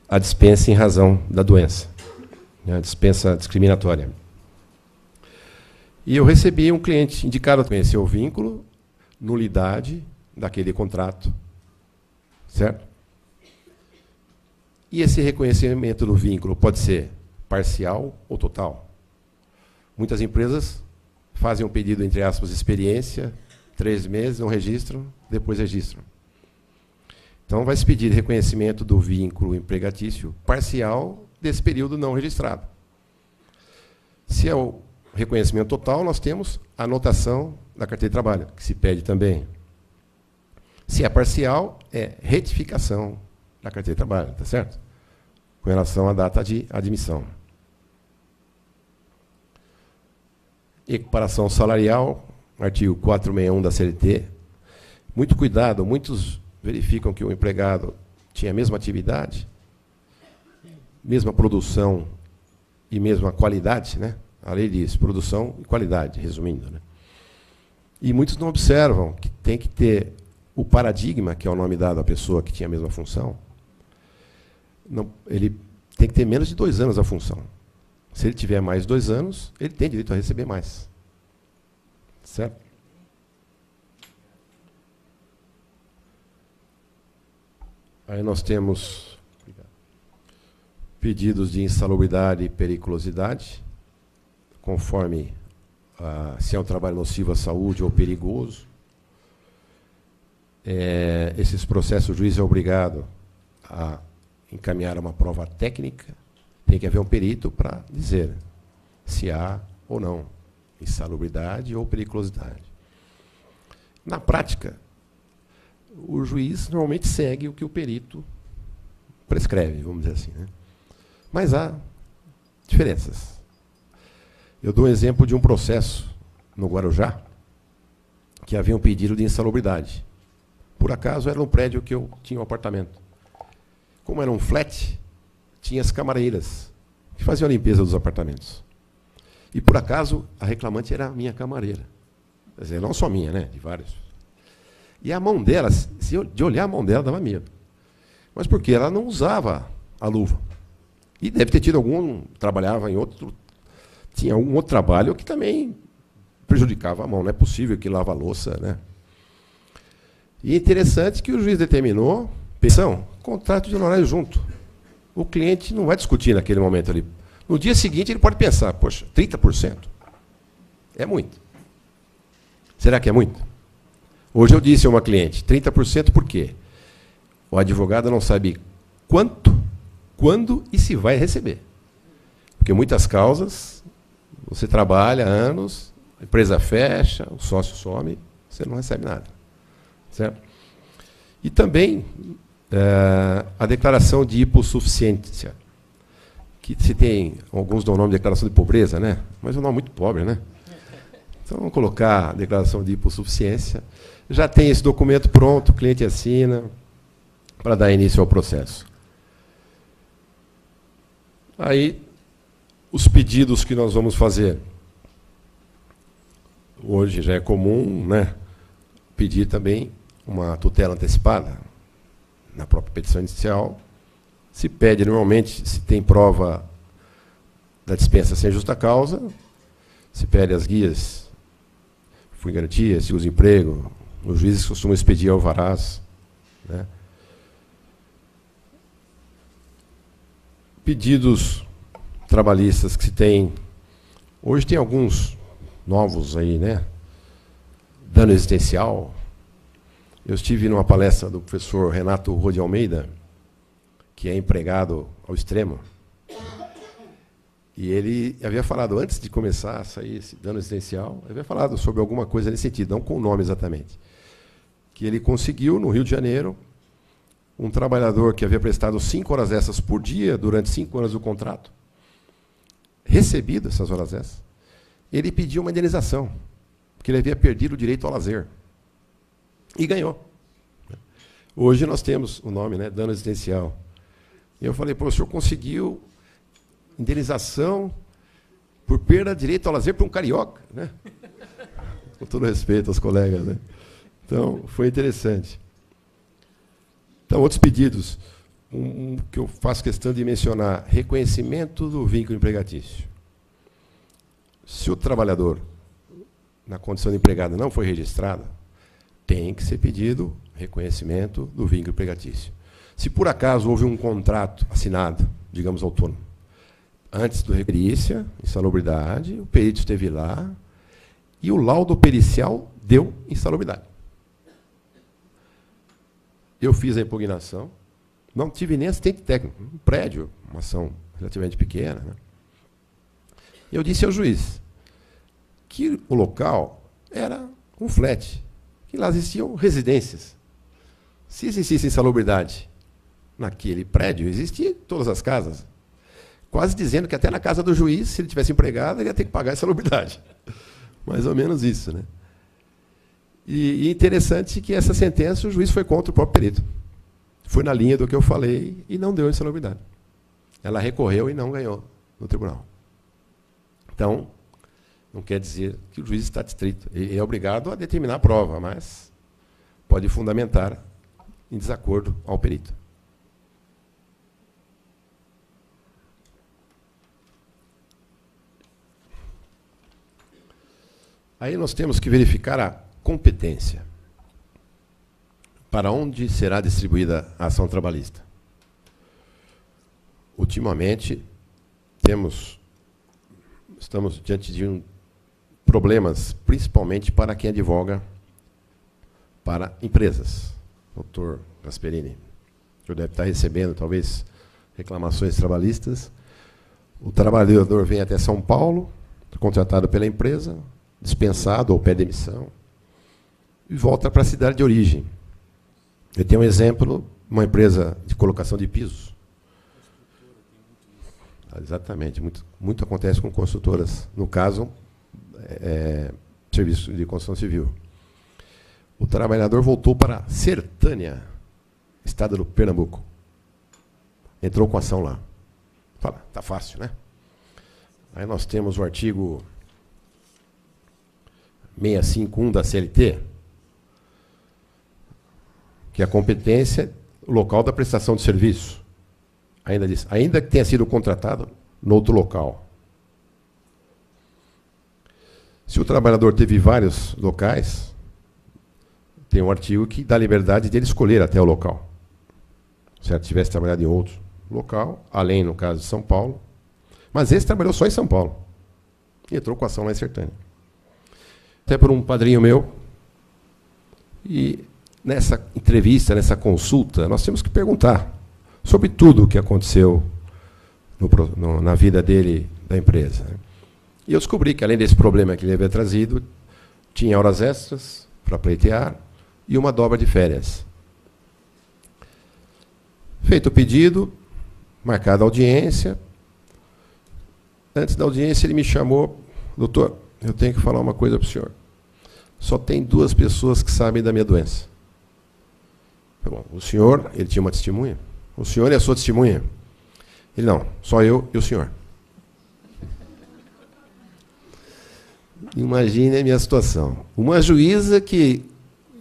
a dispensa em razão da doença, a dispensa discriminatória. E eu recebi um cliente indicado a conhecer o vínculo, nulidade daquele contrato, certo? E esse reconhecimento do vínculo pode ser parcial ou total. Muitas empresas fazem um pedido, entre aspas, de experiência, 3 meses, não registram, depois registram. Então, vai se pedir reconhecimento do vínculo empregatício parcial desse período não registrado. Se é o reconhecimento total, nós temos a anotação da carteira de trabalho, que se pede também. Se é parcial, é retificação da carteira de trabalho, tá certo? Com relação à data de admissão. Equiparação salarial, artigo 461 da CLT. Muito cuidado, muitos verificam que o empregado tinha a mesma atividade, mesma produção e mesma qualidade, A lei diz produção e qualidade, resumindo, E muitos não observam que tem que ter o paradigma, que é o nome dado à pessoa que tinha a mesma função. Ele tem que ter menos de 2 anos a função. Se ele tiver mais 2 anos, ele tem direito a receber mais. Certo? Aí nós temos pedidos de insalubridade e periculosidade, conforme se é um trabalho nocivo à saúde ou perigoso. Esses processos, o juiz é obrigado a encaminhar uma prova técnica, tem que haver um perito para dizer se há ou não insalubridade ou periculosidade. Na prática, o juiz normalmente segue o que o perito prescreve, vamos dizer assim, né? Mas há diferenças. Eu dou um exemplo de um processo no Guarujá, que havia um pedido de insalubridade. Por acaso, era um prédio que eu tinha um apartamento. Como era um flat, tinha as camareiras, que faziam a limpeza dos apartamentos. E, por acaso, a reclamante era a minha camareira. Quer dizer, não só minha, né? De vários. E a mão dela, de olhar a mão dela, dava medo. Mas por quê? Ela não usava a luva. E deve ter tido trabalhava em outro, tinha algum outro trabalho que também prejudicava a mão. Não é possível que lava a louça, né? E é interessante que o juiz determinou, pensão, contrato de honorário junto. O cliente não vai discutir naquele momento ali. No dia seguinte, ele pode pensar, poxa, 30%? É muito. Será que é muito? Hoje eu disse a uma cliente, 30% por quê? O advogado não sabe quanto, quando e se vai receber. Porque muitas causas, você trabalha anos, a empresa fecha, o sócio some, você não recebe nada. Certo? E também a declaração de hipossuficiência, que se tem, alguns dão o nome de declaração de pobreza, né? Mas é um nome muito pobre, né? Então vamos colocar a declaração de hipossuficiência. Já tem esse documento pronto, o cliente assina, para dar início ao processo. Aí, os pedidos que nós vamos fazer. Hoje já é comum, né, pedir também uma tutela antecipada na própria petição inicial. Se pede, normalmente, se tem prova da dispensa sem justa causa, se pede as guias, fui garantia, seguro-desemprego, os juízes costumam expedir alvarás, né? Pedidos trabalhistas que se tem, hoje tem alguns novos aí, né? Dano existencial. Eu estive numa palestra do professor Renato Rô de Almeida, que é empregado ao extremo, e ele havia falado, antes de começar a sair esse dano existencial, ele havia falado sobre alguma coisa nesse sentido, não com o nome exatamente, que ele conseguiu, no Rio de Janeiro, um trabalhador que havia prestado 5 horas extras por dia durante 5 anos do contrato, recebido essas horas extras, ele pediu uma indenização, porque ele havia perdido o direito ao lazer. E ganhou. Hoje nós temos o nome, né, dano existencial. E eu falei, pô, o senhor conseguiu indenização por perda de direito ao lazer para um carioca, né? Com todo respeito aos colegas, né? Então, foi interessante. Então, outros pedidos, que eu faço questão de mencionar, reconhecimento do vínculo empregatício. Se o trabalhador, na condição de empregado, não foi registrado, tem que ser pedido reconhecimento do vínculo empregatício. Se por acaso houve um contrato assinado, digamos autônomo, antes do perícia, insalubridade, o perito esteve lá e o laudo pericial deu insalubridade. Eu fiz a impugnação, não tive nem assistente técnico, um prédio, uma ação relativamente pequena, né? Eu disse ao juiz que o local era um flat, que lá existiam residências. Se existisse insalubridade naquele prédio, existia em todas as casas. Quase dizendo que até na casa do juiz, se ele tivesse empregado, ele ia ter que pagar a insalubridade. Mais ou menos isso, né? E interessante que essa sentença, o juiz foi contra o próprio perito. Foi na linha do que eu falei e não deu insalubridade. Ela recorreu e não ganhou no tribunal. Então, não quer dizer que o juiz está distrito. Ele é obrigado a determinar a prova, mas pode fundamentar em desacordo ao perito. Aí nós temos que verificar a competência. Para onde será distribuída a ação trabalhista? Ultimamente, estamos diante de problemas, principalmente para quem advoga para empresas. Doutor Gasperini, que deve estar recebendo, talvez, reclamações trabalhistas. O trabalhador vem até São Paulo, contratado pela empresa, dispensado ou pede demissão, e volta para a cidade de origem. Eu tenho um exemplo, uma empresa de colocação de pisos. Exatamente, muito acontece com construtoras, no caso, serviço de construção civil. O trabalhador voltou para Sertânia, estado do Pernambuco. Entrou com ação lá. Fala, tá fácil, né? Aí nós temos o artigo 651 da CLT, que é a competência local da prestação de serviço. Ainda diz, ainda que tenha sido contratado no outro local. Se o trabalhador teve vários locais, tem um artigo que dá liberdade dele escolher até o local. Se ele tivesse trabalhado em outro local, além, no caso de São Paulo, mas esse trabalhou só em São Paulo. E entrou com ação lá em Sertânia. Até por um padrinho meu. E nessa entrevista, nessa consulta, nós temos que perguntar sobre tudo o que aconteceu na vida dele, da empresa. E eu descobri que, além desse problema que ele havia trazido, tinha horas extras para pleitear e uma dobra de férias. Feito o pedido, marcada a audiência. Antes da audiência, ele me chamou: doutor, eu tenho que falar uma coisa para o senhor. Só tem 2 pessoas que sabem da minha doença. Bom, o senhor, ele tinha uma testemunha? O senhor é a sua testemunha? Ele: não, só eu e o senhor. Imagine a minha situação. Uma juíza que,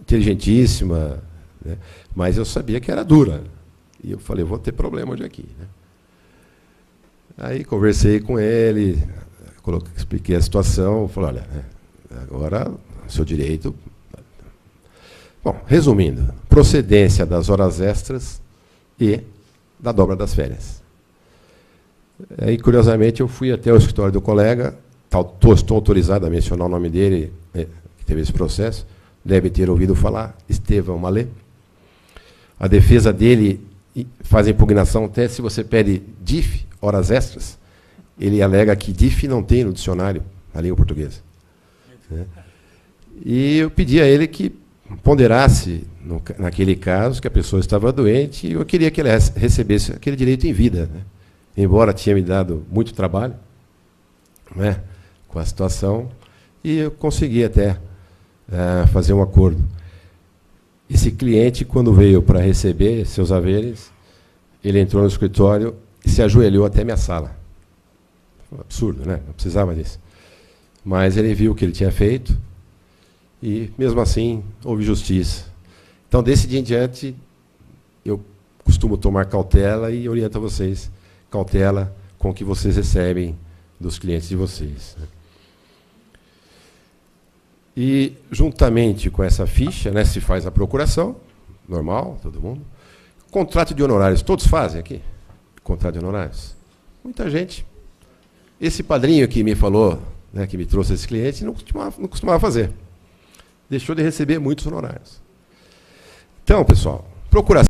inteligentíssima, né, mas eu sabia que era dura. E eu falei, vou ter problema hoje aqui. Né? Aí conversei com ele, expliquei a situação, falei, olha, agora seu direito... Bom, resumindo, procedência das horas extras e da dobra das férias. Aí, curiosamente, eu fui até o escritório do colega, estou autorizado a mencionar o nome dele, que teve esse processo, deve ter ouvido falar, Estevão Malê. A defesa dele faz a impugnação até se você pede DIF, horas extras, ele alega que DIF não tem no dicionário, na língua portuguesa. E eu pedi a ele que ponderasse, naquele caso, que a pessoa estava doente, e eu queria que ele recebesse aquele direito em vida. Né? Embora tinha me dado muito trabalho, né, com a situação, e eu consegui até fazer um acordo. Esse cliente, quando veio para receber seus haveres, ele entrou no escritório e se ajoelhou até minha sala. Um absurdo, né? Não precisava disso. Mas ele viu o que ele tinha feito e, mesmo assim, houve justiça. Então, desse dia em diante, eu costumo tomar cautela e oriento a vocês, cautela com o que vocês recebem dos clientes de vocês. E, juntamente com essa ficha, né, se faz a procuração, normal, todo mundo. Contrato de honorários, todos fazem aqui? Contrato de honorários? Muita gente. Esse padrinho que me falou, né, que me trouxe esse cliente, não costumava fazer. Deixou de receber muitos honorários. Então, pessoal, procuração.